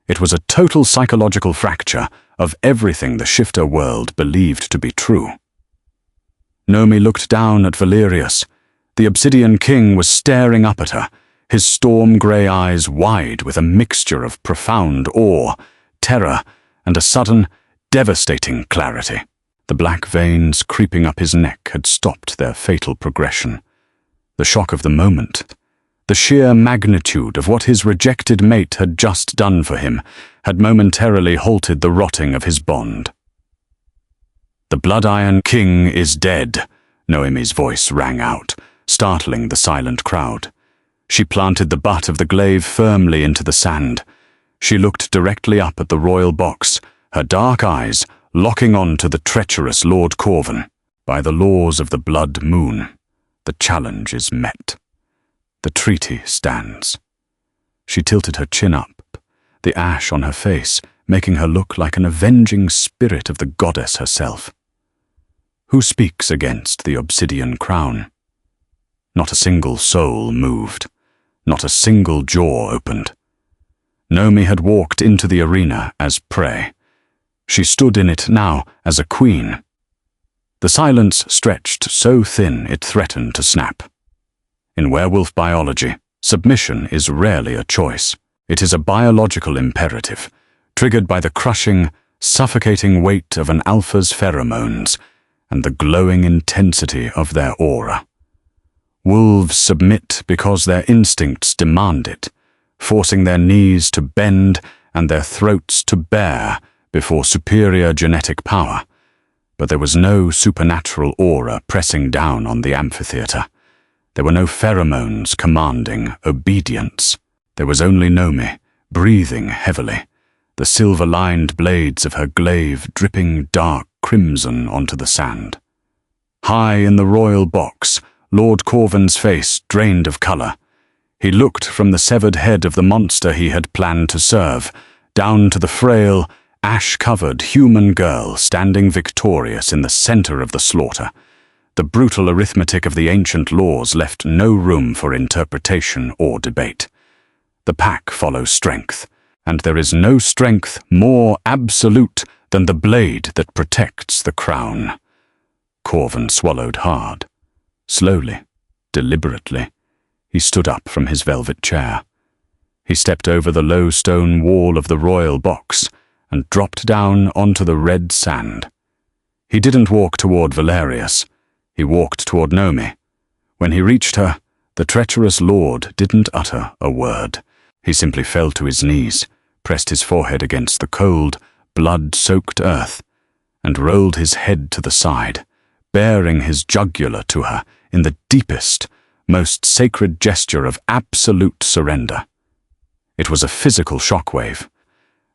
It was a total psychological fracture of everything the shifter world believed to be true. Nomi looked down at Valerius. The Obsidian King was staring up at her, his storm-grey eyes wide with a mixture of profound awe, terror, and a sudden, devastating clarity. The black veins creeping up his neck had stopped their fatal progression. The shock of the moment, The sheer magnitude of what his rejected mate had just done for him had momentarily halted the rotting of his bond. "The Blood-Iron King is dead," Noemi's voice rang out, startling the silent crowd. She planted the butt of the glaive firmly into the sand. She looked directly up at the royal box, her dark eyes locking on to the treacherous Lord Corvan. "By the laws of the Blood Moon, the challenge is met. The treaty stands." She tilted her chin up, the ash on her face making her look like an avenging spirit of the goddess herself. "Who speaks against the obsidian crown?" Not a single soul moved. Not a single jaw opened. Noemi had walked into the arena as prey. She stood in it now as a queen. The silence stretched so thin it threatened to snap. In werewolf biology, submission is rarely a choice. It is a biological imperative, triggered by the crushing, suffocating weight of an alpha's pheromones and the glowing intensity of their aura. Wolves submit because their instincts demand it, forcing their knees to bend and their throats to bare before superior genetic power. But there was no supernatural aura pressing down on the amphitheater. There were no pheromones commanding obedience. There was only Noemi, breathing heavily, the silver-lined blades of her glaive dripping dark crimson onto the sand. High in the royal box, Lord Corvan's face drained of colour. He looked from the severed head of the monster he had planned to serve, down to the frail, ash-covered human girl standing victorious in the centre of the slaughter. The brutal arithmetic of the ancient laws left no room for interpretation or debate. The pack follows strength, and there is no strength more absolute than the blade that protects the crown. Corvan swallowed hard. Slowly, deliberately, he stood up from his velvet chair. He stepped over the low stone wall of the royal box and dropped down onto the red sand. He didn't walk toward Valerius. He walked toward Noemi. When he reached her, the treacherous lord didn't utter a word. He simply fell to his knees, pressed his forehead against the cold, blood-soaked earth, and rolled his head to the side, baring his jugular to her in the deepest, most sacred gesture of absolute surrender. It was a physical shockwave.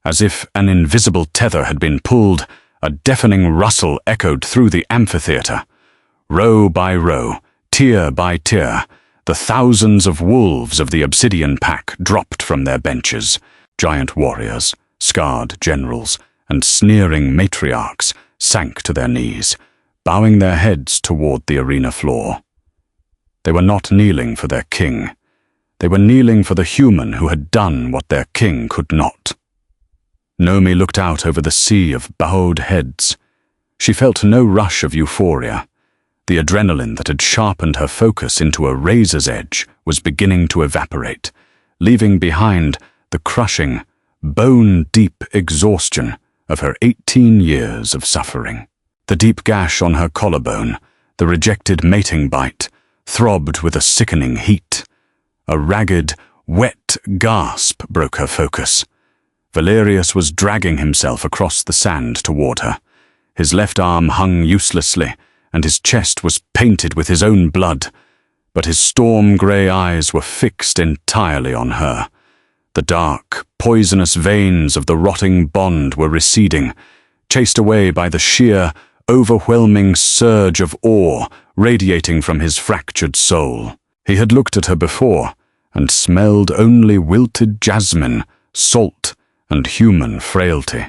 As if an invisible tether had been pulled, a deafening rustle echoed through the amphitheater. Row by row, tier by tier, the thousands of wolves of the obsidian pack dropped from their benches. Giant warriors, scarred generals, and sneering matriarchs sank to their knees, bowing their heads toward the arena floor. They were not kneeling for their king. They were kneeling for the human who had done what their king could not. Noemi looked out over the sea of bowed heads. She felt no rush of euphoria. The adrenaline that had sharpened her focus into a razor's edge was beginning to evaporate, leaving behind the crushing, bone-deep exhaustion of her 18 years of suffering. The deep gash on her collarbone, the rejected mating bite, throbbed with a sickening heat. A ragged, wet gasp broke her focus. Valerius was dragging himself across the sand toward her. His left arm hung uselessly, and his chest was painted with his own blood, but his storm-grey eyes were fixed entirely on her. The dark, poisonous veins of the rotting bond were receding, chased away by the sheer, overwhelming surge of awe radiating from his fractured soul. He had looked at her before, and smelled only wilted jasmine, salt, and human frailty.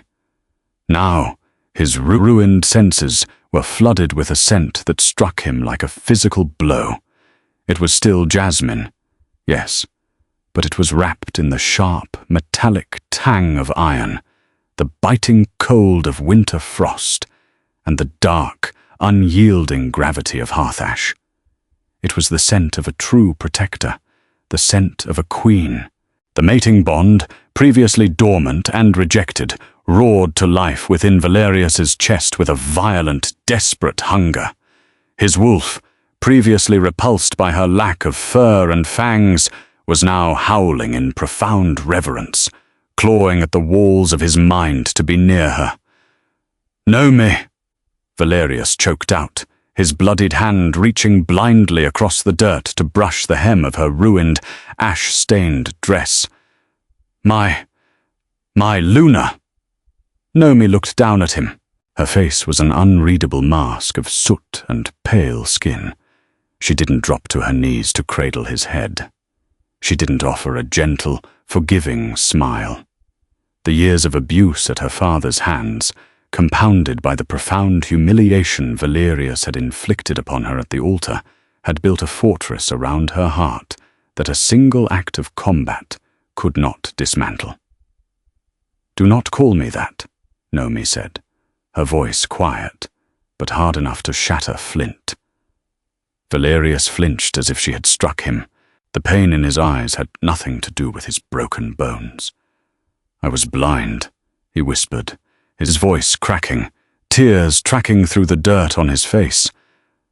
Now, his ruined senses were flooded with a scent that struck him like a physical blow. It was still jasmine, yes, but it was wrapped in the sharp, metallic tang of iron, the biting cold of winter frost, and the dark, unyielding gravity of hearth ash. It was the scent of a true protector, the scent of a queen. The mating bond, previously dormant and rejected, roared to life within Valerius's chest with a violent, desperate hunger. His wolf, previously repulsed by her lack of fur and fangs, was now howling in profound reverence, clawing at the walls of his mind to be near her. "Nomi!" Valerius choked out, his bloodied hand reaching blindly across the dirt to brush the hem of her ruined, ash-stained dress. My Luna!" Nomi looked down at him. Her face was an unreadable mask of soot and pale skin. She didn't drop to her knees to cradle his head. She didn't offer a gentle, forgiving smile. The years of abuse at her father's hands, compounded by the profound humiliation Valerius had inflicted upon her at the altar, had built a fortress around her heart that a single act of combat could not dismantle. "Do not call me that," Nomi said, her voice quiet, but hard enough to shatter flint. Valerius flinched as if she had struck him. The pain in his eyes had nothing to do with his broken bones. "I was blind," he whispered, his voice cracking, tears tracking through the dirt on his face.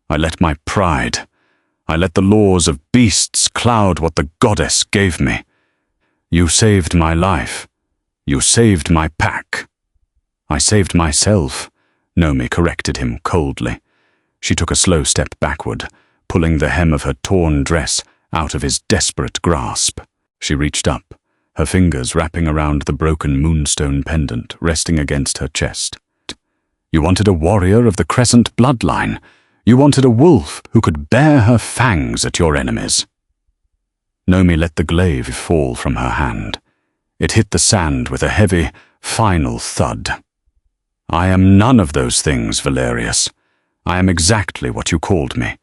"I let my pride, I let the laws of beasts cloud what the goddess gave me. You saved my life. You saved my pack." "I saved myself," Nomi corrected him coldly. She took a slow step backward, pulling the hem of her torn dress out of his desperate grasp. She reached up, her fingers wrapping around the broken moonstone pendant resting against her chest. "You wanted a warrior of the Crescent bloodline. You wanted a wolf who could bare her fangs at your enemies." Nomi let the glaive fall from her hand. It hit the sand with a heavy, final thud. "I am none of those things, Valerius. I am exactly what you called me,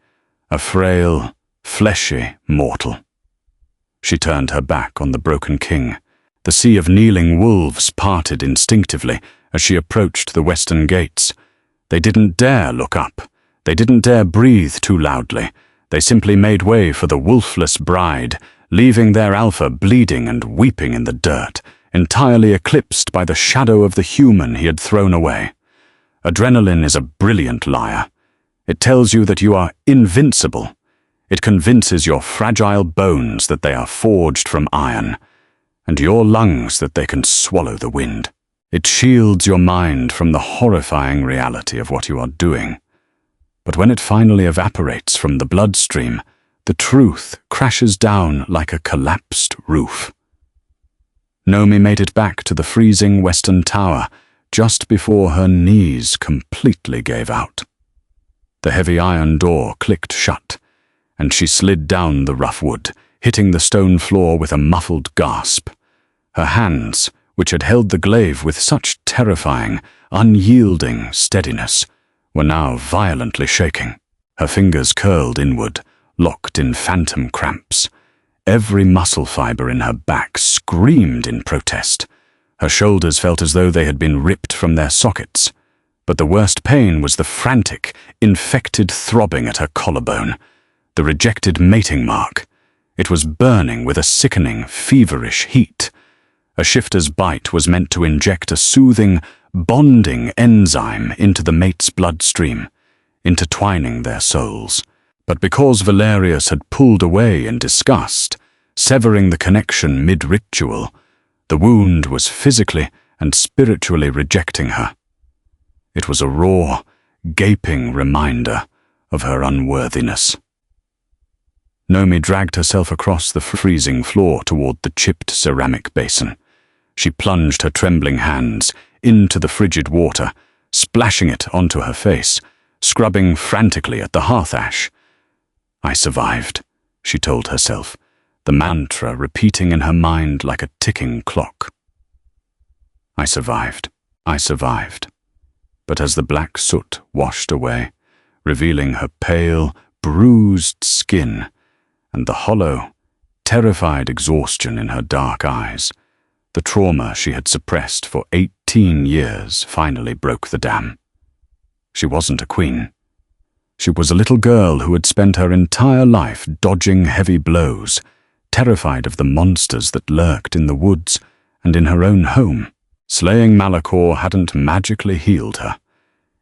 a frail, fleshy mortal." She turned her back on the broken king. The sea of kneeling wolves parted instinctively as she approached the western gates. They didn't dare look up. They didn't dare breathe too loudly. They simply made way for the wolfless bride, leaving their alpha bleeding and weeping in the dirt, entirely eclipsed by the shadow of the human he had thrown away. Adrenaline is a brilliant liar. It tells you that you are invincible. It convinces your fragile bones that they are forged from iron, and your lungs that they can swallow the wind. It shields your mind from the horrifying reality of what you are doing. But when it finally evaporates from the bloodstream, the truth crashes down like a collapsed roof. Nomi made it back to the freezing western tower just before her knees completely gave out. The heavy iron door clicked shut, and she slid down the rough wood, hitting the stone floor with a muffled gasp. Her hands, which had held the glaive with such terrifying, unyielding steadiness, were now violently shaking. Her fingers curled inward, locked in phantom cramps. Every muscle fiber in her back screamed in protest. Her shoulders felt as though they had been ripped from their sockets. But the worst pain was the frantic, infected throbbing at her collarbone, the rejected mating mark. It was burning with a sickening, feverish heat. A shifter's bite was meant to inject a soothing, bonding enzyme into the mate's bloodstream, intertwining their souls. But because Valerius had pulled away in disgust, severing the connection mid-ritual, the wound was physically and spiritually rejecting her. It was a raw, gaping reminder of her unworthiness. Nomi dragged herself across the freezing floor toward the chipped ceramic basin. She plunged her trembling hands into the frigid water, splashing it onto her face, scrubbing frantically at the hearth ash. "I survived," she told herself, the mantra repeating in her mind like a ticking clock. "I survived. I survived." But as the black soot washed away, revealing her pale, bruised skin and the hollow, terrified exhaustion in her dark eyes, the trauma she had suppressed for 18 years finally broke the dam. She wasn't a queen. She was a little girl who had spent her entire life dodging heavy blows, terrified of the monsters that lurked in the woods and in her own home. Slaying Malachor hadn't magically healed her.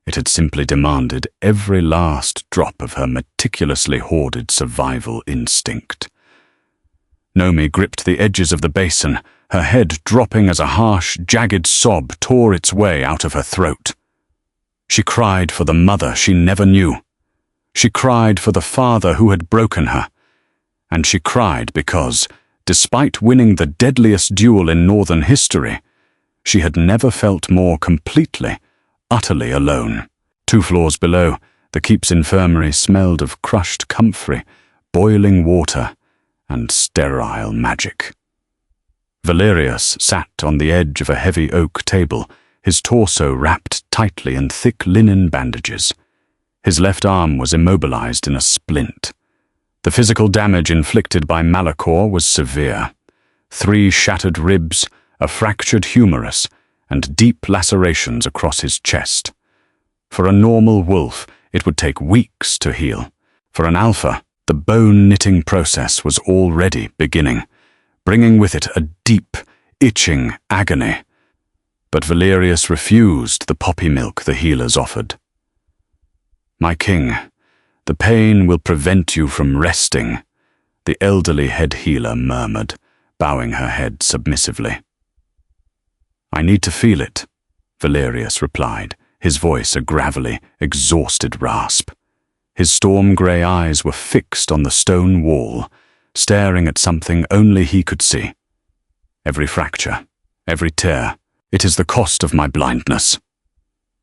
It had simply demanded every last drop of her meticulously hoarded survival instinct. Nomi gripped the edges of the basin, her head dropping as a harsh, jagged sob tore its way out of her throat. She cried for the mother she never knew. She cried for the father who had broken her. And she cried because, despite winning the deadliest duel in Northern history, she had never felt more completely, utterly alone. 2 floors below, the keep's infirmary smelled of crushed comfrey, boiling water, and sterile magic. Valerius sat on the edge of a heavy oak table, his torso wrapped tightly in thick linen bandages. His left arm was immobilized in a splint. The physical damage inflicted by Malachor was severe. 3 shattered ribs, a fractured humerus, and deep lacerations across his chest. For a normal wolf, it would take weeks to heal. For an alpha, the bone-knitting process was already beginning, bringing with it a deep, itching agony. But Valerius refused the poppy milk the healers offered. "My king, the pain will prevent you from resting," the elderly head healer murmured, bowing her head submissively. "I need to feel it," Valerius replied, his voice a gravelly, exhausted rasp. His storm-grey eyes were fixed on the stone wall, staring at something only he could see. "Every fracture, every tear, it is the cost of my blindness."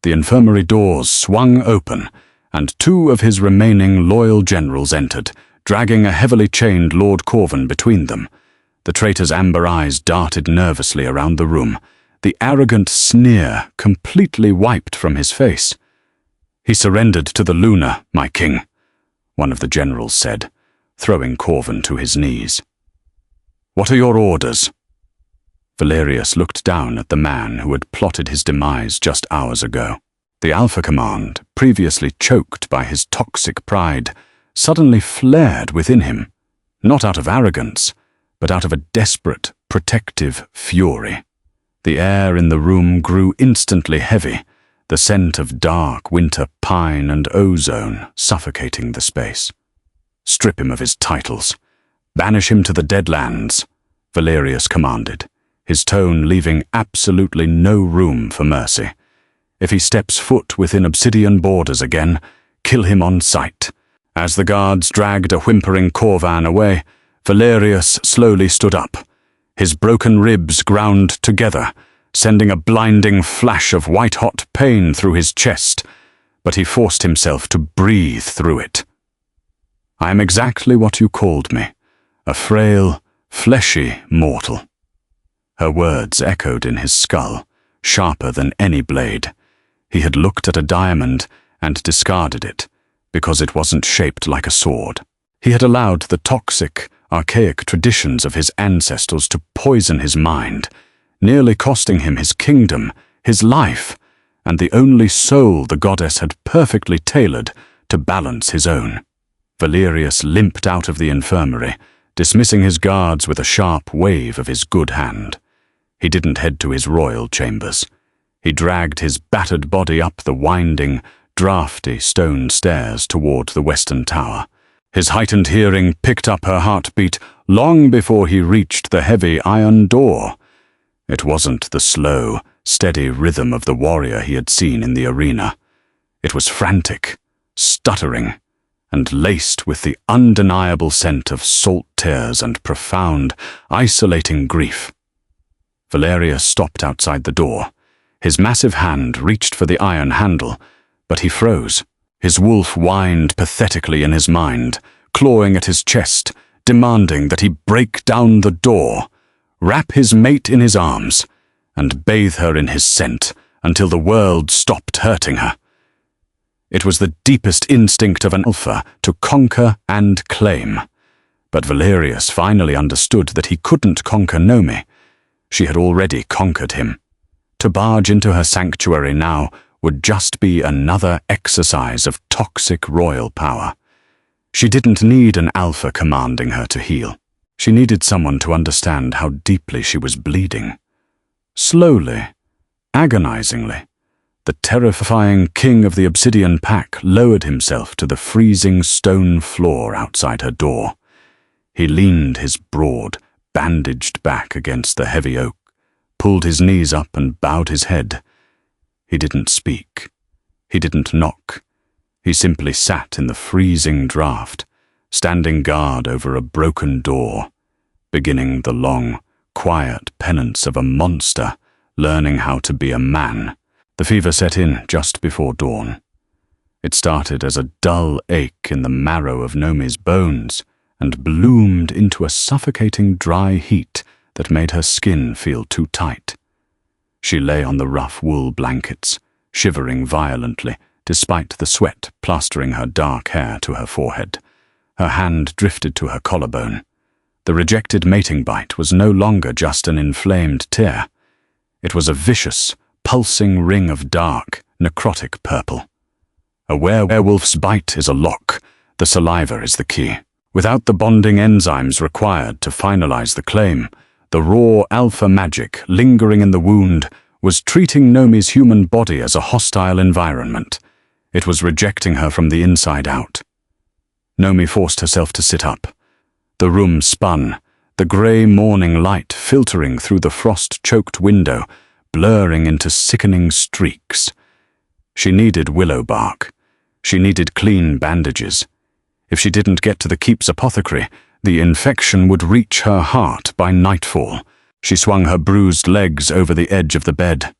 The infirmary doors swung open, and 2 of his remaining loyal generals entered, dragging a heavily chained Lord Corvin between them. The traitor's amber eyes darted nervously around the room, the arrogant sneer completely wiped from his face. "He surrendered to the Luna, my king," one of the generals said, throwing Corvin to his knees. "What are your orders?" Valerius looked down at the man who had plotted his demise just hours ago. The Alpha Command, previously choked by his toxic pride, suddenly flared within him, not out of arrogance, but out of a desperate, protective fury. The air in the room grew instantly heavy, the scent of dark winter pine and ozone suffocating the space. "Strip him of his titles. Banish him to the Deadlands," Valerius commanded, his tone leaving absolutely no room for mercy. "If he steps foot within Obsidian borders again, kill him on sight." As the guards dragged a whimpering Corvan away, Valerius slowly stood up. His broken ribs ground together, sending a blinding flash of white-hot pain through his chest, but he forced himself to breathe through it. "I am exactly what you called me, a frail, fleshy mortal." Her words echoed in his skull, sharper than any blade. He had looked at a diamond and discarded it, because it wasn't shaped like a sword. He had allowed the toxic, archaic traditions of his ancestors to poison his mind, nearly costing him his kingdom, his life, and the only soul the goddess had perfectly tailored to balance his own. Valerius limped out of the infirmary, dismissing his guards with a sharp wave of his good hand. He didn't head to his royal chambers. He dragged his battered body up the winding, draughty stone stairs toward the western tower. His heightened hearing picked up her heartbeat long before he reached the heavy iron door. It wasn't the slow, steady rhythm of the warrior he had seen in the arena. It was frantic, stuttering, and laced with the undeniable scent of salt tears and profound, isolating grief. Valerius stopped outside the door. His massive hand reached for the iron handle, but he froze. His wolf whined pathetically in his mind, clawing at his chest, demanding that he break down the door, wrap his mate in his arms, and bathe her in his scent until the world stopped hurting her. It was the deepest instinct of an alpha to conquer and claim. But Valerius finally understood that he couldn't conquer Nomi. She had already conquered him. To barge into her sanctuary now would just be another exercise of toxic royal power. She didn't need an alpha commanding her to heal. She needed someone to understand how deeply she was bleeding. Slowly, agonizingly, the terrifying king of the Obsidian Pack lowered himself to the freezing stone floor outside her door. He leaned his broad, bandaged back against the heavy oak, pulled his knees up and bowed his head. He didn't speak. He didn't knock. He simply sat in the freezing draught, standing guard over a broken door, beginning the long, quiet penance of a monster, learning how to be a man. The fever set in just before dawn. It started as a dull ache in the marrow of Nomi's bones and bloomed into a suffocating dry heat that made her skin feel too tight. She lay on the rough wool blankets, shivering violently despite the sweat plastering her dark hair to her forehead. Her hand drifted to her collarbone. The rejected mating bite was no longer just an inflamed tear. It was a vicious, pulsing ring of dark, necrotic purple. A werewolf's bite is a lock. The saliva is the key. Without the bonding enzymes required to finalize the claim, the raw alpha magic lingering in the wound was treating Nomi's human body as a hostile environment. It was rejecting her from the inside out. Nomi forced herself to sit up. The room spun, the grey morning light filtering through the frost-choked window, blurring into sickening streaks. She needed willow bark. She needed clean bandages. If she didn't get to the keep's apothecary, the infection would reach her heart by nightfall. She swung her bruised legs over the edge of the bed.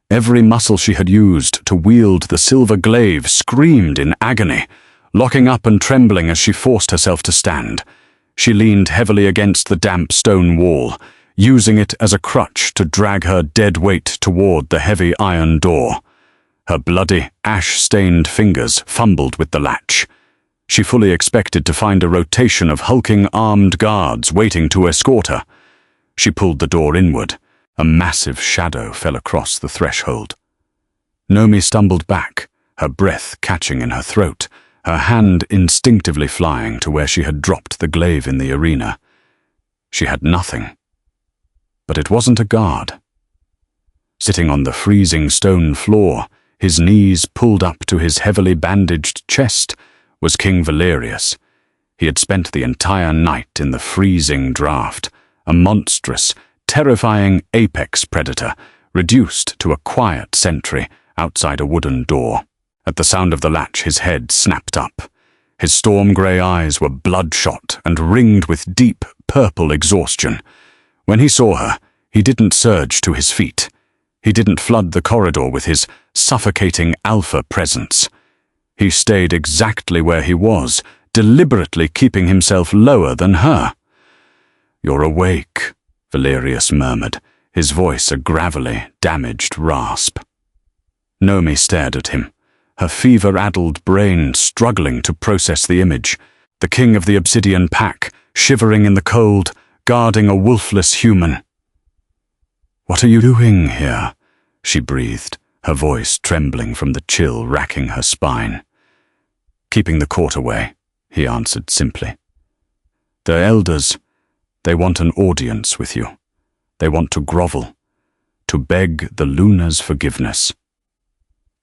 Every muscle she had used to wield the silver glaive screamed in agony, locking up and trembling as she forced herself to stand. She leaned heavily against the damp stone wall, using it as a crutch to drag her dead weight toward the heavy iron door. Her bloody, ash-stained fingers fumbled with the latch. She fully expected to find a rotation of hulking armed guards waiting to escort her. She pulled the door inward. A massive shadow fell across the threshold. Nomi stumbled back, her breath catching in her throat, her hand instinctively flying to where she had dropped the glaive in the arena. She had nothing. But it wasn't a guard. Sitting on the freezing stone floor, his knees pulled up to his heavily bandaged chest, was King Valerius. He had spent the entire night in the freezing draught, a monstrous, terrifying apex predator, reduced to a quiet sentry outside a wooden door. At the sound of the latch, his head snapped up. His storm-grey eyes were bloodshot and ringed with deep, purple exhaustion. When he saw her, he didn't surge to his feet. He didn't flood the corridor with his suffocating alpha presence. He stayed exactly where he was, deliberately keeping himself lower than her. "You're awake," Valerius murmured, his voice a gravelly, damaged rasp. Nomi stared at him, her fever-addled brain struggling to process the image. The king of the obsidian pack, shivering in the cold, guarding a wolfless human. "What are you doing here?" she breathed, her voice trembling from the chill racking her spine. "Keeping the court away," he answered simply. "The elders, they want an audience with you. They want to grovel, to beg the Luna's forgiveness."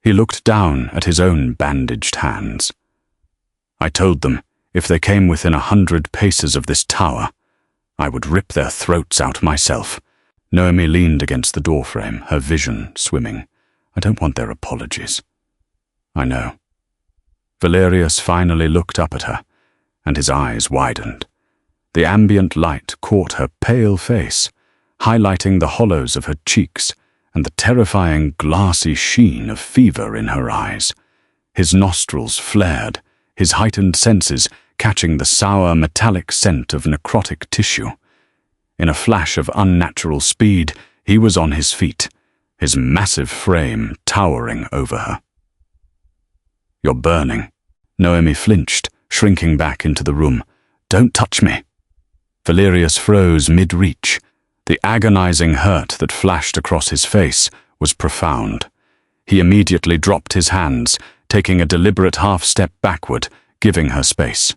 He looked down at his own bandaged hands. "I told them if they came within 100 paces of this tower, I would rip their throats out myself." Noemi leaned against the doorframe, her vision swimming. "I don't want their apologies." "I know." Valerius finally looked up at her, and his eyes widened. The ambient light caught her pale face, highlighting the hollows of her cheeks and the terrifying glassy sheen of fever in her eyes. His nostrils flared, his heightened senses catching the sour metallic scent of necrotic tissue. In a flash of unnatural speed, he was on his feet, his massive frame towering over her. "You're burning." Noemi flinched, shrinking back into the room. "Don't touch me." Valerius froze mid-reach. The agonizing hurt that flashed across his face was profound. He immediately dropped his hands, taking a deliberate half-step backward, giving her space.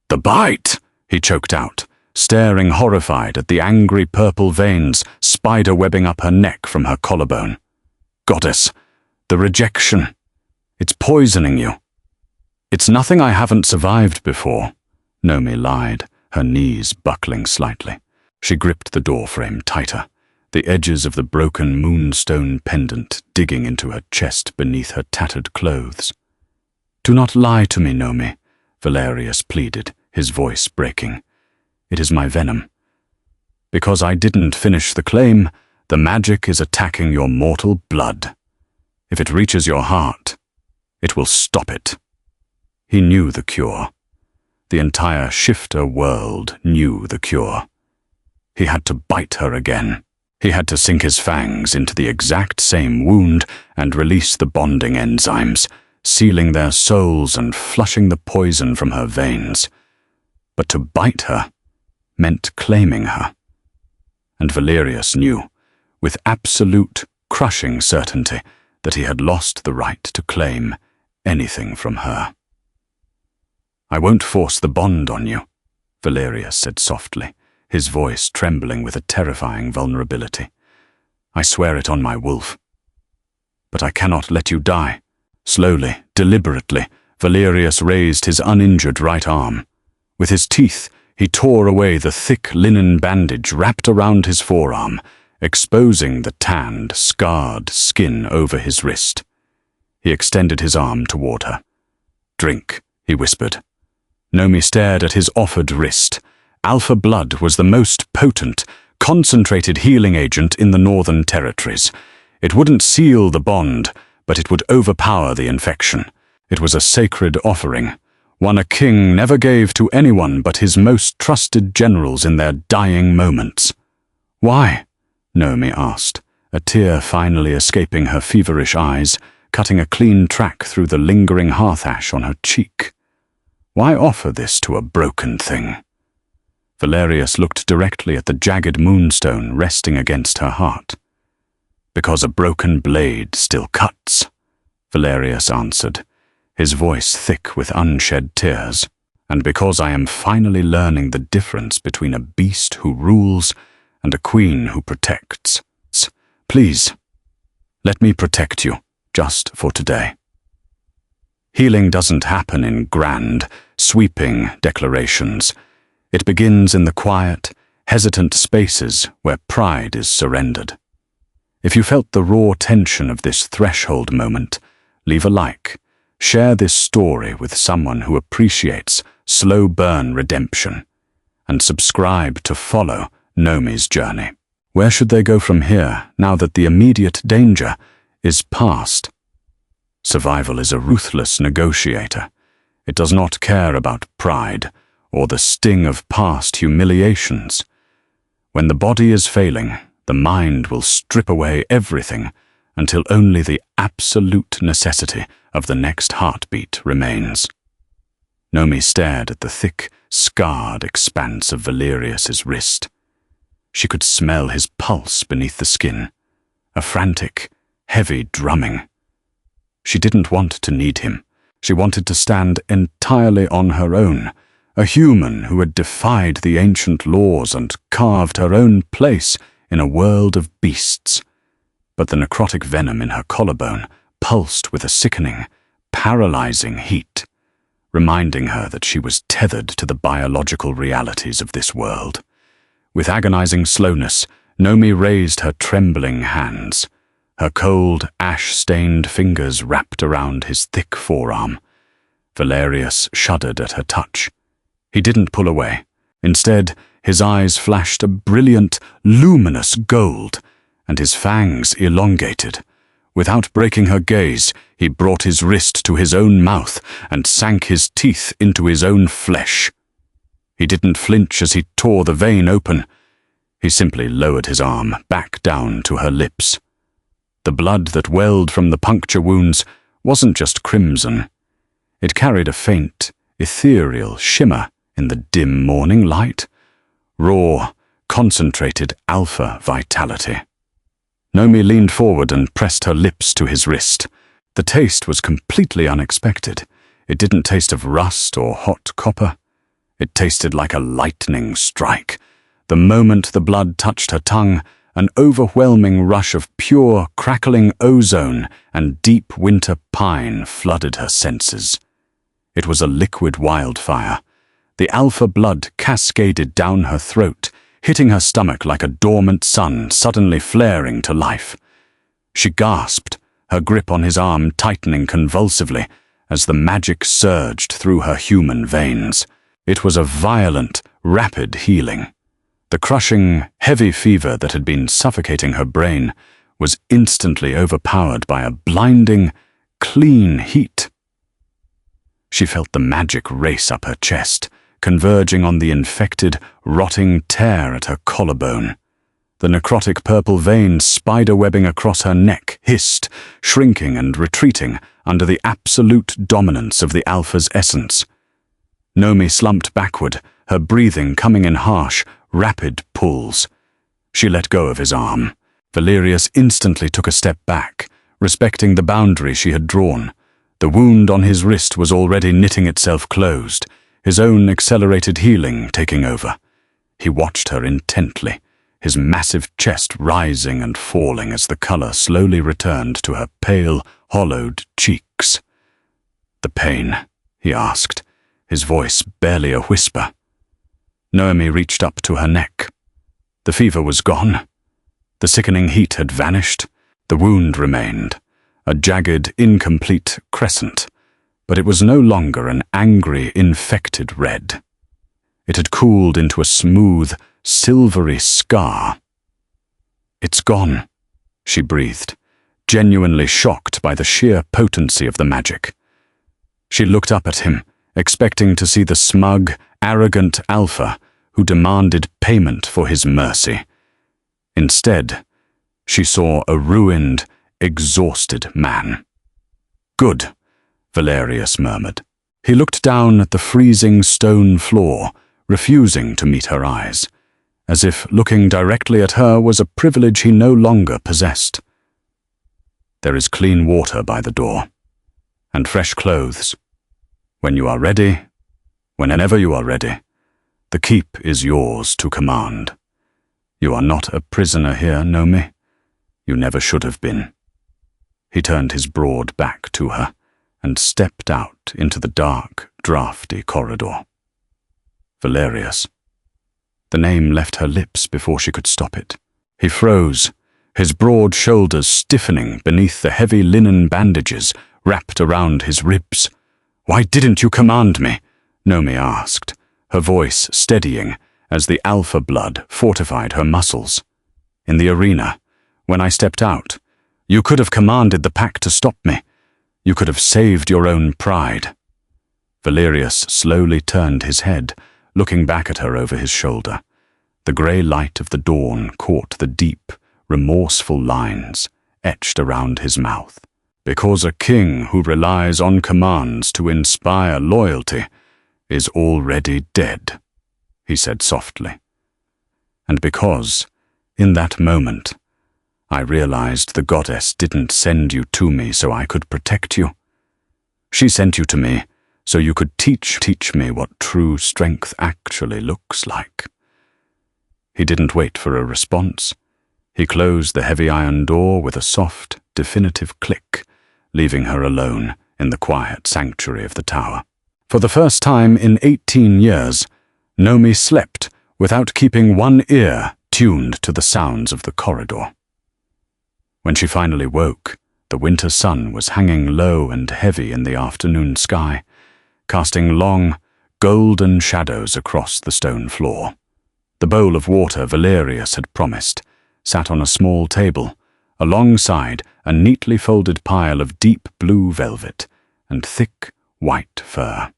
"The bite!" he choked out, staring horrified at the angry purple veins spider-webbing up her neck from her collarbone. "Goddess, the rejection. It's poisoning you." "It's nothing I haven't survived before," Nomi lied, her knees buckling slightly. She gripped the doorframe tighter, the edges of the broken moonstone pendant digging into her chest beneath her tattered clothes. "Do not lie to me, Nomi," Valerius pleaded, his voice breaking. "It is my venom. Because I didn't finish the claim, the magic is attacking your mortal blood. If it reaches your heart, it will stop it." He knew the cure. The entire shifter world knew the cure. He had to bite her again. He had to sink his fangs into the exact same wound and release the bonding enzymes, sealing their souls and flushing the poison from her veins. But to bite her meant claiming her. And Valerius knew, with absolute, crushing certainty, that he had lost the right to claim anything from her. "I won't force the bond on you," Valerius said softly, his voice trembling with a terrifying vulnerability. "I swear it on my wolf. But I cannot let you die." Slowly, deliberately, Valerius raised his uninjured right arm. With his teeth, he tore away the thick linen bandage wrapped around his forearm, exposing the tanned, scarred skin over his wrist. He extended his arm toward her. "Drink," he whispered. Nomi stared at his offered wrist. Alpha blood was the most potent, concentrated healing agent in the Northern Territories. It wouldn't seal the bond, but it would overpower the infection. It was a sacred offering, one a king never gave to anyone but his most trusted generals in their dying moments. "Why?" Nomi asked, a tear finally escaping her feverish eyes, cutting a clean track through the lingering hearth ash on her cheek. "Why offer this to a broken thing?" Valerius looked directly at the jagged moonstone resting against her heart. "Because a broken blade still cuts," Valerius answered, his voice thick with unshed tears. "And because I am finally learning the difference between a beast who rules and a queen who protects. Please, let me protect you, just for today." Healing doesn't happen in grand, sweeping declarations. It begins in the quiet, hesitant spaces where pride is surrendered. If you felt the raw tension of this threshold moment, leave a like. Share this story with someone who appreciates slow burn redemption. And subscribe to follow Nomi's journey. Where should they go from here, now that the immediate danger is past? Survival is a ruthless negotiator. It does not care about pride or the sting of past humiliations. When the body is failing, the mind will strip away everything until only the absolute necessity of the next heartbeat remains. Nomi stared at the thick, scarred expanse of Valerius's wrist. She could smell his pulse beneath the skin, a frantic, heavy drumming. She didn't want to need him. She wanted to stand entirely on her own, a human who had defied the ancient laws and carved her own place in a world of beasts. But the necrotic venom in her collarbone pulsed with a sickening, paralyzing heat, reminding her that she was tethered to the biological realities of this world. With agonizing slowness, Nomi raised her trembling hands, her cold, ash-stained fingers wrapped around his thick forearm. Valerius shuddered at her touch. He didn't pull away. Instead, his eyes flashed a brilliant, luminous gold, and his fangs elongated. Without breaking her gaze, he brought his wrist to his own mouth and sank his teeth into his own flesh. He didn't flinch as he tore the vein open. He simply lowered his arm back down to her lips. The blood that welled from the puncture wounds wasn't just crimson. It carried a faint, ethereal shimmer in the dim morning light. Raw, concentrated alpha vitality. Nomi leaned forward and pressed her lips to his wrist. The taste was completely unexpected. It didn't taste of rust or hot copper. It tasted like a lightning strike. The moment the blood touched her tongue, an overwhelming rush of pure, crackling ozone and deep winter pine flooded her senses. It was a liquid wildfire. The alpha blood cascaded down her throat, hitting her stomach like a dormant sun suddenly flaring to life. She gasped, her grip on his arm tightening convulsively as the magic surged through her human veins. It was a violent, rapid healing. The crushing, heavy fever that had been suffocating her brain was instantly overpowered by a blinding, clean heat. She felt the magic race up her chest, converging on the infected, rotting tear at her collarbone. The necrotic purple veins spiderwebbing across her neck hissed, shrinking and retreating under the absolute dominance of the Alpha's essence. Nomi slumped backward, her breathing coming in harsh, rapid pulls. She let go of his arm. Valerius instantly took a step back, respecting the boundary she had drawn. The wound on his wrist was already knitting itself closed, his own accelerated healing taking over. He watched her intently, his massive chest rising and falling as the color slowly returned to her pale, hollowed cheeks. "The pain?" he asked, his voice barely a whisper. Noemi reached up to her neck. The fever was gone. The sickening heat had vanished. The wound remained, a jagged, incomplete crescent, but it was no longer an angry, infected red. It had cooled into a smooth, silvery scar. "It's gone," she breathed, genuinely shocked by the sheer potency of the magic. She looked up at him, expecting to see the smug, arrogant Alpha who demanded payment for his mercy. Instead, she saw a ruined, exhausted man. "Good," Valerius murmured. He looked down at the freezing stone floor, refusing to meet her eyes, as if looking directly at her was a privilege he no longer possessed. "There is clean water by the door, and fresh clothes. When you are ready, whenever you are ready, the keep is yours to command. You are not a prisoner here, Nomi. You never should have been." He turned his broad back to her and stepped out into the dark, drafty corridor. Valerius. The name left her lips before she could stop it. He froze, his broad shoulders stiffening beneath the heavy linen bandages wrapped around his ribs. "Why didn't you command me?" Nomi asked, her voice steadying as the Alpha blood fortified her muscles. "In the arena, when I stepped out, you could have commanded the pack to stop me. You could have saved your own pride." Valerius slowly turned his head, looking back at her over his shoulder. The grey light of the dawn caught the deep, remorseful lines etched around his mouth. "Because a king who relies on commands to inspire loyalty is already dead," he said softly. "And because, in that moment, I realized the goddess didn't send you to me so I could protect you. She sent you to me so you could teach me what true strength actually looks like." He didn't wait for a response. He closed the heavy iron door with a soft, definitive click, leaving her alone in the quiet sanctuary of the tower. For the first time in 18 years, Nomi slept without keeping one ear tuned to the sounds of the corridor. When she finally woke, the winter sun was hanging low and heavy in the afternoon sky, casting long, golden shadows across the stone floor. The bowl of water Valerius had promised sat on a small table, alongside a neatly folded pile of deep blue velvet and thick white fur.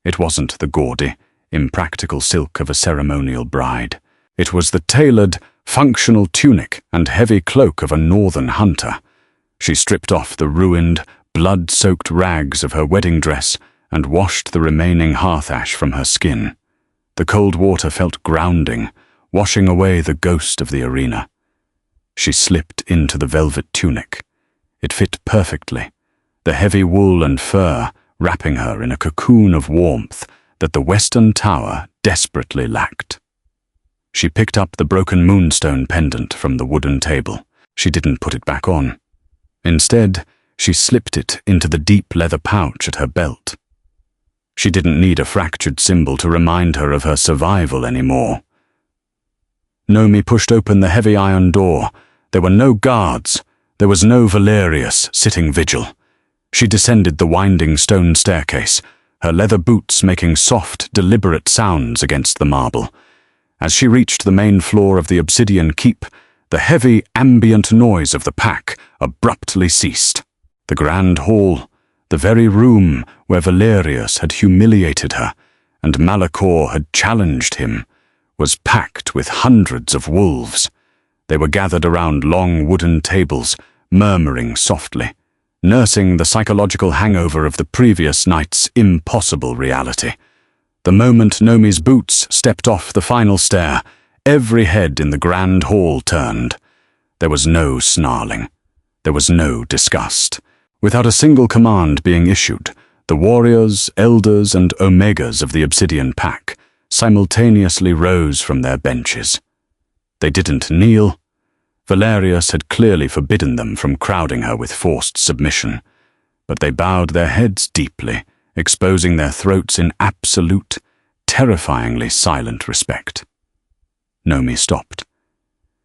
It wasn't the gaudy, impractical silk of a ceremonial bride. It was the tailored, functional tunic and heavy cloak of a northern hunter. She stripped off the ruined, blood-soaked rags of her wedding dress and washed the remaining hearth ash from her skin. The cold water felt grounding, washing away the ghost of the arena. She slipped into the velvet tunic. It fit perfectly, the heavy wool and fur wrapping her in a cocoon of warmth that the western tower desperately lacked. She picked up the broken moonstone pendant from the wooden table. She didn't put it back on. Instead, she slipped it into the deep leather pouch at her belt. She didn't need a fractured symbol to remind her of her survival anymore. Nomi pushed open the heavy iron door. There were no guards. There was no Valerius sitting vigil. She descended the winding stone staircase, her leather boots making soft, deliberate sounds against the marble. As she reached the main floor of the obsidian keep, the heavy, ambient noise of the pack abruptly ceased. The grand hall, the very room where Valerius had humiliated her and Malachor had challenged him, was packed with hundreds of wolves. They were gathered around long wooden tables, murmuring softly, nursing the psychological hangover of the previous night's impossible reality. The moment Nomi's boots stepped off the final stair, every head in the grand hall turned. There was no snarling. There was no disgust. Without a single command being issued, the warriors, elders, and omegas of the obsidian pack simultaneously rose from their benches. They didn't kneel. Valerius had clearly forbidden them from crowding her with forced submission, but they bowed their heads deeply, exposing their throats in absolute, terrifyingly silent respect. Nomi stopped.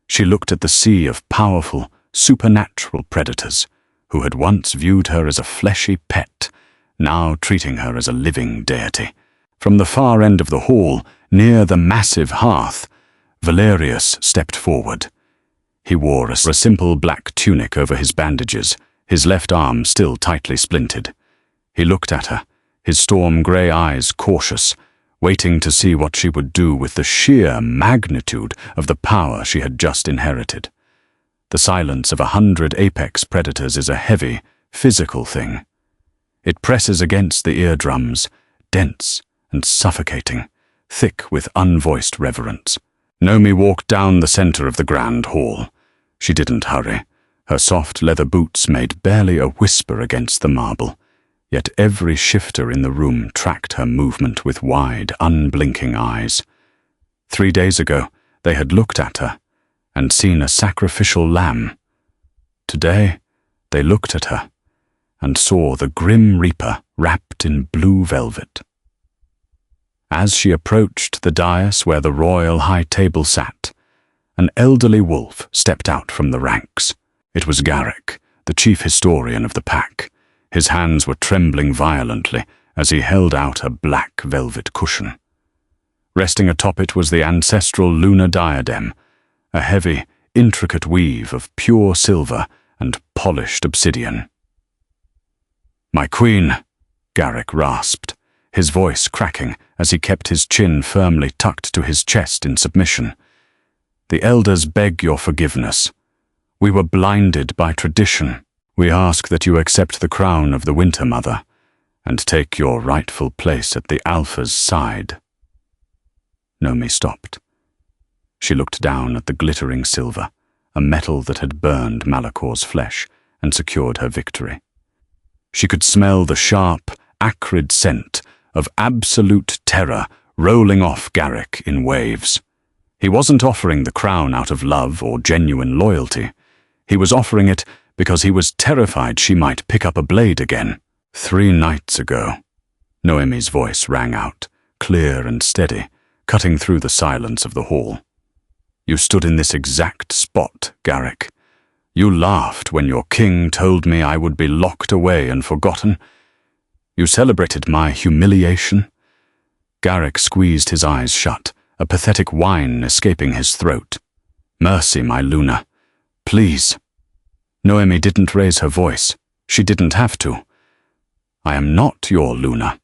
She looked at the sea of powerful, supernatural predators who had once viewed her as a fleshy pet, now treating her as a living deity. From the far end of the hall, near the massive hearth, Valerius stepped forward. He wore a simple black tunic over his bandages, his left arm still tightly splintered. He looked at her, his storm-grey eyes cautious, waiting to see what she would do with the sheer magnitude of the power she had just inherited. The silence of 100 apex predators is a heavy, physical thing. It presses against the eardrums, dense and suffocating, thick with unvoiced reverence. Nomi walked down the center of the grand hall. She didn't hurry. Her soft leather boots made barely a whisper against the marble, yet every shifter in the room tracked her movement with wide, unblinking eyes. 3 days ago, they had looked at her and seen a sacrificial lamb. Today, they looked at her and saw the Grim Reaper wrapped in blue velvet. As she approached the dais where the royal high table sat, an elderly wolf stepped out from the ranks. It was Garrick, the chief historian of the pack. His hands were trembling violently as he held out a black velvet cushion. Resting atop it was the ancestral lunar diadem, a heavy, intricate weave of pure silver and polished obsidian. "My queen," Garrick rasped, his voice cracking as he kept his chin firmly tucked to his chest in submission. "The elders beg your forgiveness. We were blinded by tradition. We ask that you accept the crown of the Winter Mother and take your rightful place at the Alpha's side." Nomi stopped. She looked down at the glittering silver, a metal that had burned Malachor's flesh and secured her victory. She could smell the sharp, acrid scent of absolute terror rolling off Garrick in waves. He wasn't offering the crown out of love or genuine loyalty. He was offering it because he was terrified she might pick up a blade again. 3 nights ago, Noemi's voice rang out, clear and steady, cutting through the silence of the hall. "You stood in this exact spot, Garrick. You laughed when your king told me I would be locked away and forgotten. You celebrated my humiliation." Garrick squeezed his eyes shut, a pathetic whine escaping his throat. "Mercy, my Luna. Please." Noemi didn't raise her voice. She didn't have to. "I am not your Luna.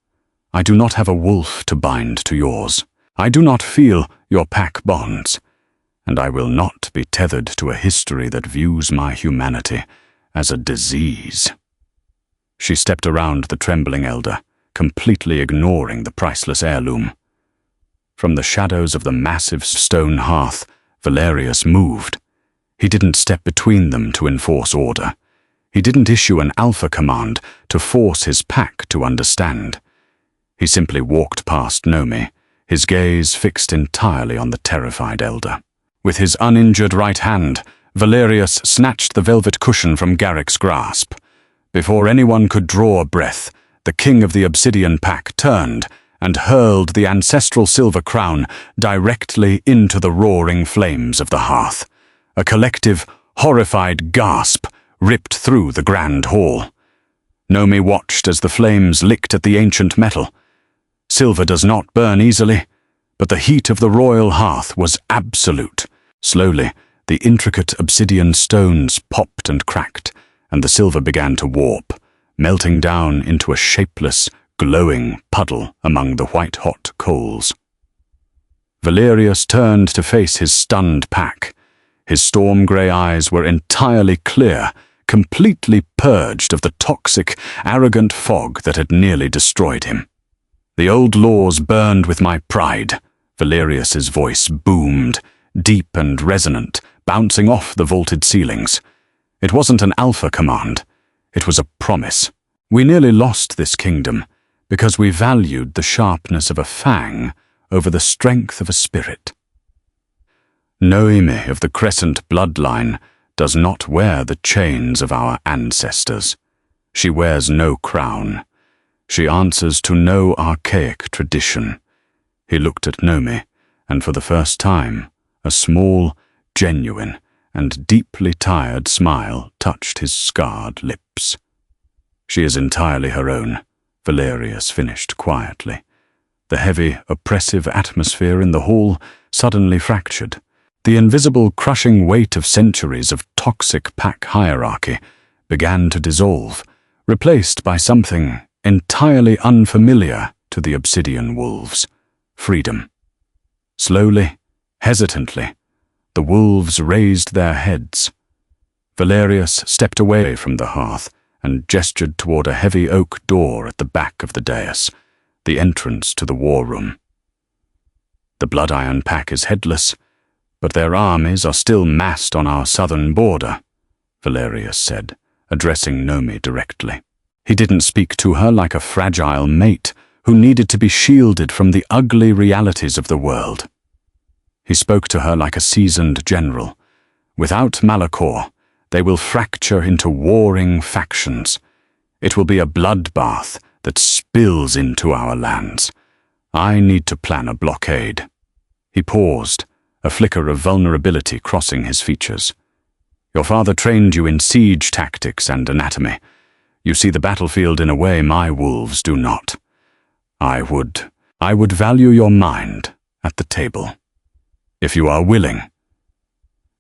I do not have a wolf to bind to yours. I do not feel your pack bonds, and I will not be tethered to a history that views my humanity as a disease." She stepped around the trembling elder, completely ignoring the priceless heirloom. From the shadows of the massive stone hearth, Valerius moved. He didn't step between them to enforce order. He didn't issue an alpha command to force his pack to understand. He simply walked past Nomi, his gaze fixed entirely on the terrified elder. With his uninjured right hand, Valerius snatched the velvet cushion from Garrick's grasp. Before anyone could draw a breath, the king of the obsidian pack turned and hurled the ancestral silver crown directly into the roaring flames of the hearth. A collective, horrified gasp ripped through the grand hall. Nomi watched as the flames licked at the ancient metal. Silver does not burn easily, but the heat of the royal hearth was absolute. Slowly, the intricate obsidian stones popped and cracked, and the silver began to warp, melting down into a shapeless, glowing puddle among the white-hot coals. Valerius turned to face his stunned pack. His storm-grey eyes were entirely clear, completely purged of the toxic, arrogant fog that had nearly destroyed him. "The old laws burned with my pride," Valerius's voice boomed, deep and resonant, bouncing off the vaulted ceilings. It wasn't an alpha command. It was a promise. We nearly lost this kingdom because we valued the sharpness of a fang over the strength of a spirit. Noemi of the Crescent bloodline does not wear the chains of our ancestors. She wears no crown. She answers to no archaic tradition. He looked at Noemi, and for the first time, a small, genuine, and deeply tired smile touched his scarred lips. "She is entirely her own," Valerius finished quietly. The heavy, oppressive atmosphere in the hall suddenly fractured. The invisible, crushing weight of centuries of toxic pack hierarchy began to dissolve, replaced by something entirely unfamiliar to the obsidian wolves: freedom. Slowly, hesitantly, the wolves raised their heads. Valerius stepped away from the hearth and gestured toward a heavy oak door at the back of the dais, the entrance to the war room. "The Blood Iron Pack is headless, but their armies are still massed on our southern border," Valerius said, addressing Nomi directly. He didn't speak to her like a fragile mate who needed to be shielded from the ugly realities of the world. He spoke to her like a seasoned general. Without Malachor, they will fracture into warring factions. It will be a bloodbath that spills into our lands. I need to plan a blockade. He paused, a flicker of vulnerability crossing his features. "Your father trained you in siege tactics and anatomy. You see the battlefield in a way my wolves do not. I would value your mind at the table. If you are willing."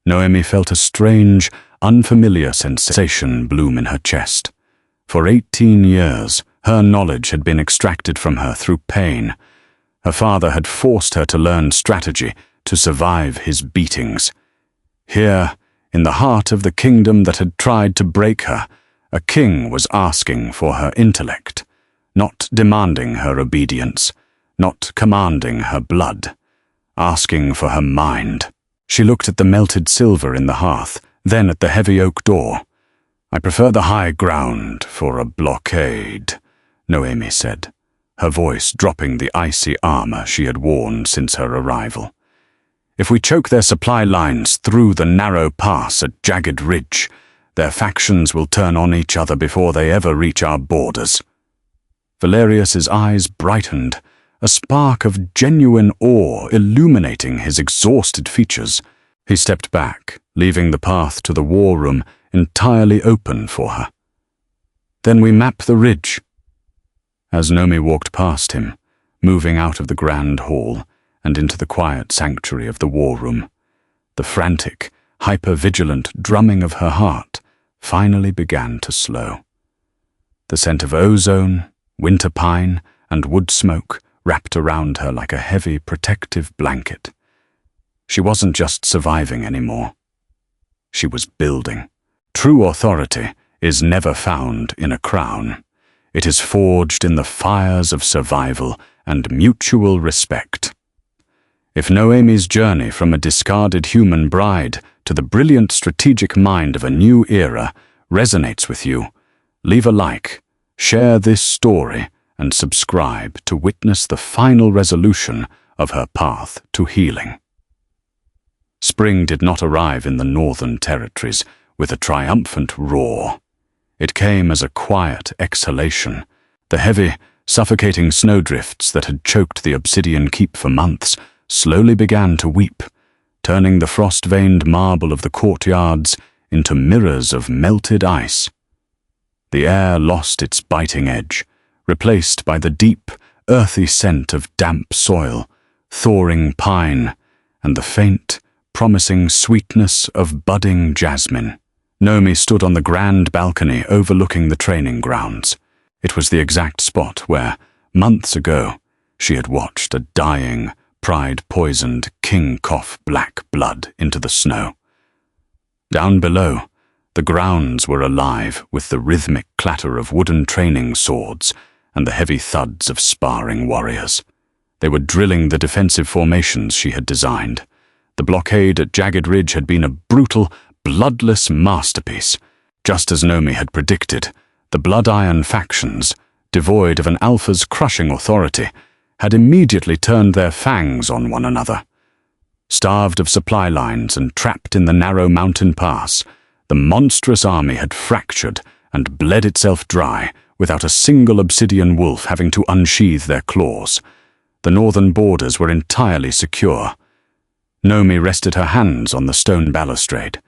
Noemi felt a strange, unfamiliar sensation bloom in her chest. For 18 years, her knowledge had been extracted from her through pain. Her father had forced her to learn strategy to survive his beatings. Here, in the heart of the kingdom that had tried to break her, a king was asking for her intellect, not demanding her obedience, not commanding her blood, asking for her mind. She looked at the melted silver in the hearth, then at the heavy oak door. "I prefer the high ground for a blockade," Noemi said, her voice dropping the icy armor she had worn since her arrival. "If we choke their supply lines through the narrow pass at Jagged Ridge, their factions will turn on each other before they ever reach our borders." Valerius's eyes brightened, a spark of genuine awe illuminating his exhausted features. He stepped back, leaving the path to the war room entirely open for her. "Then we map the ridge." As Nomi walked past him, moving out of the grand hall and into the quiet sanctuary of the war room, the frantic, hyper-vigilant drumming of her heart finally began to slow. The scent of ozone, winter pine, and wood smoke wrapped around her like a heavy, protective blanket. She wasn't just surviving anymore. She was building. True authority is never found in a crown. It is forged in the fires of survival and mutual respect. If Noemi's journey from a discarded human bride to the brilliant strategic mind of a new era resonates with you, leave a like, share this story, and subscribe to witness the final resolution of her path to healing. Spring did not arrive in the Northern Territories with a triumphant roar. It came as a quiet exhalation, the heavy, Suffocating snowdrifts that had choked the obsidian keep for months slowly began to weep, turning the frost-veined marble of the courtyards into mirrors of melted ice. The air lost its biting edge, replaced by the deep, earthy scent of damp soil, thawing pine, and the faint, promising sweetness of budding jasmine. Nomi stood on the grand balcony overlooking the training grounds. It was the exact spot where, months ago, she had watched a dying, pride-poisoned king cough black blood into the snow. Down below, the grounds were alive with the rhythmic clatter of wooden training swords and the heavy thuds of sparring warriors. They were drilling the defensive formations she had designed. The blockade at Jagged Ridge had been a brutal, bloodless masterpiece. Just as Nomi had predicted, the Blood Iron factions, devoid of an alpha's crushing authority, had immediately turned their fangs on one another. Starved of supply lines and trapped in the narrow mountain pass, the monstrous army had fractured and bled itself dry without a single obsidian wolf having to unsheathe their claws. The northern borders were entirely secure. Nomi rested her hands on the stone balustrade.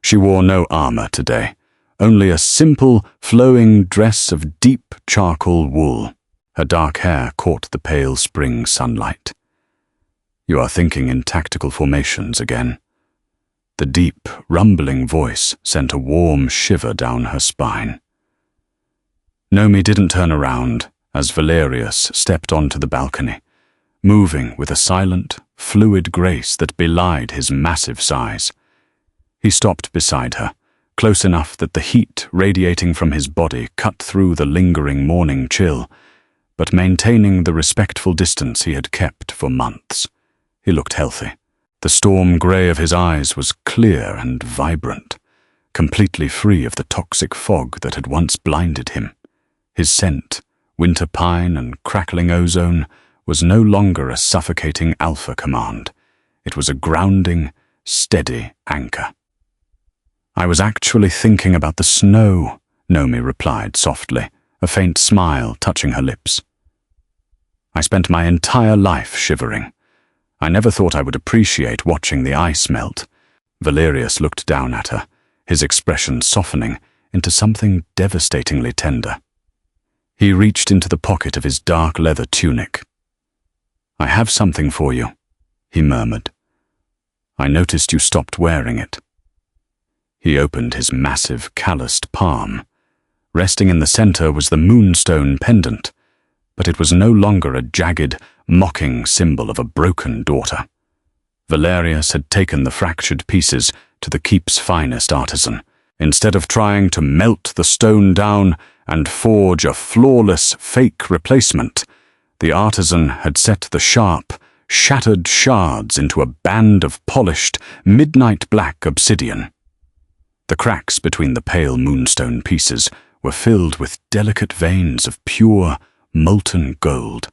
She wore no armor today, only a simple, flowing dress of deep charcoal wool. Her dark hair caught the pale spring sunlight. "You are thinking in tactical formations again." The deep, rumbling voice sent a warm shiver down her spine. Nomi didn't turn around as Valerius stepped onto the balcony, moving with a silent, fluid grace that belied his massive size. He stopped beside her, close enough that the heat radiating from his body cut through the lingering morning chill, but maintaining the respectful distance he had kept for months. He looked healthy. The storm grey of his eyes was clear and vibrant, completely free of the toxic fog that had once blinded him. His scent, winter pine and crackling ozone, was no longer a suffocating alpha command. It was a grounding, steady anchor. "I was actually thinking about the snow," Nomi replied softly, a faint smile touching her lips. "I spent my entire life shivering. I never thought I would appreciate watching the ice melt." Valerius looked down at her, his expression softening into something devastatingly tender. He reached into the pocket of his dark leather tunic. "I have something for you," he murmured. "I noticed you stopped wearing it." He opened his massive, calloused palm. Resting in the center was the moonstone pendant, but it was no longer a jagged, mocking symbol of a broken daughter. Valerius had taken the fractured pieces to the keep's finest artisan. Instead of trying to melt the stone down and forge a flawless, fake replacement, the artisan had set the sharp, shattered shards into a band of polished, midnight black obsidian. The cracks between the pale moonstone pieces were filled with delicate veins of pure, molten gold.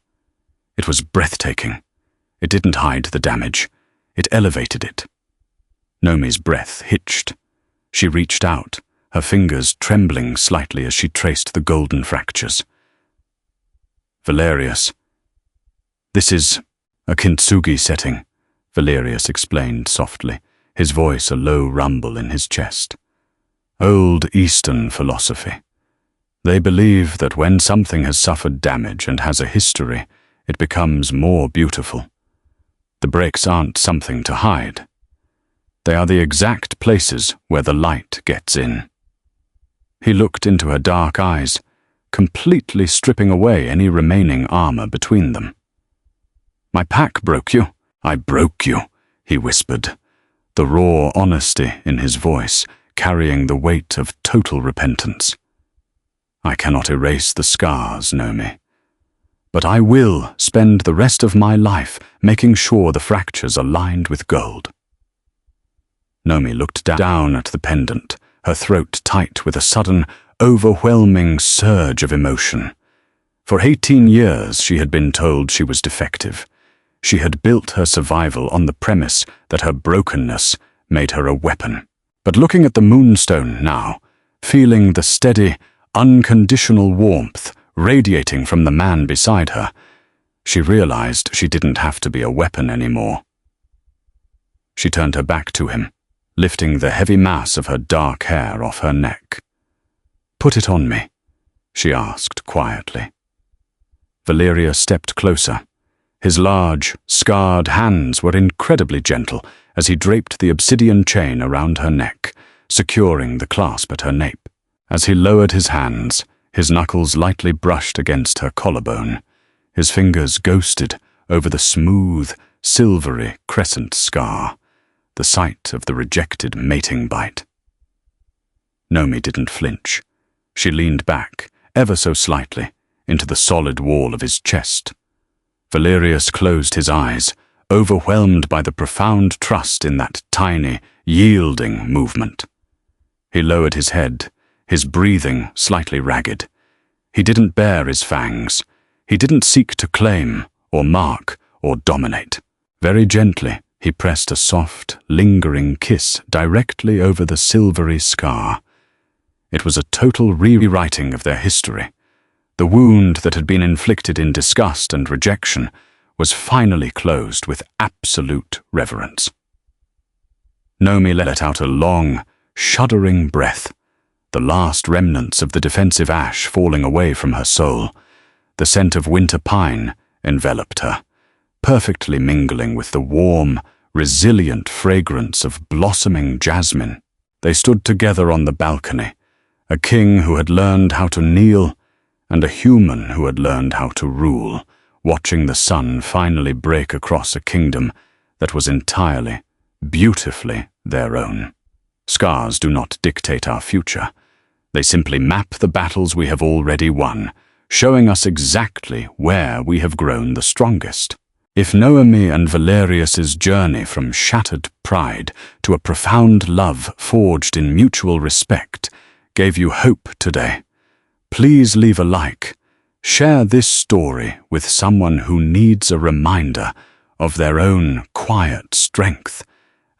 It was breathtaking. It didn't hide the damage. It elevated it. Nomi's breath hitched. She reached out, her fingers trembling slightly as she traced the golden fractures. "Valerius." "This is a kintsugi setting," Valerius explained softly, his voice a low rumble in his chest. "Old Eastern philosophy. They believe that when something has suffered damage and has a history, it becomes more beautiful. The breaks aren't something to hide. They are the exact places where the light gets in." He looked into her dark eyes, completely stripping away any remaining armor between them. "My pack broke you." "I broke you," he whispered, the raw honesty in his voice carrying the weight of total repentance. "I cannot erase the scars, Nomi. But I will spend the rest of my life making sure the fractures are lined with gold." Nomi looked down at the pendant, her throat tight with a sudden, overwhelming surge of emotion. For 18 years she had been told she was defective. She had built her survival on the premise that her brokenness made her a weapon. But looking at the moonstone now, feeling the steady, unconditional warmth radiating from the man beside her. She realized she didn't have to be a weapon anymore. She turned her back to him, lifting the heavy mass of her dark hair off her neck. "Put it on me," she asked quietly. Valeria stepped closer. His large, scarred hands were incredibly gentle as he draped the obsidian chain around her neck, securing the clasp at her nape. As he lowered his hands, his knuckles lightly brushed against her collarbone. His fingers ghosted over the smooth, silvery crescent scar, the site of the rejected mating bite. Nomi didn't flinch. She leaned back, ever so slightly, into the solid wall of his chest. Valerius closed his eyes, overwhelmed by the profound trust in that tiny, yielding movement. He lowered his head, his breathing slightly ragged. He didn't bare his fangs. He didn't seek to claim, or mark, or dominate. Very gently, he pressed a soft, lingering kiss directly over the silvery scar. It was a total rewriting of their history. The wound that had been inflicted in disgust and rejection was finally closed with absolute reverence. Nomi let out a long, shuddering breath, the last remnants of the defensive ash falling away from her soul. The scent of winter pine enveloped her, perfectly mingling with the warm, resilient fragrance of blossoming jasmine. They stood together on the balcony, a king who had learned how to kneel and a human who had learned how to rule, watching the sun finally break across a kingdom that was entirely, beautifully their own. Scars do not dictate our future. They simply map the battles we have already won, showing us exactly where we have grown the strongest. If Noemi and Valerius's journey from shattered pride to a profound love forged in mutual respect gave you hope today, please leave a like, share this story with someone who needs a reminder of their own quiet strength,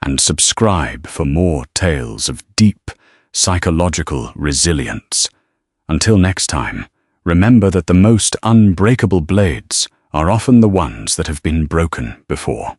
and subscribe for more tales of deep, psychological resilience. Until next time, remember that the most unbreakable blades are often the ones that have been broken before.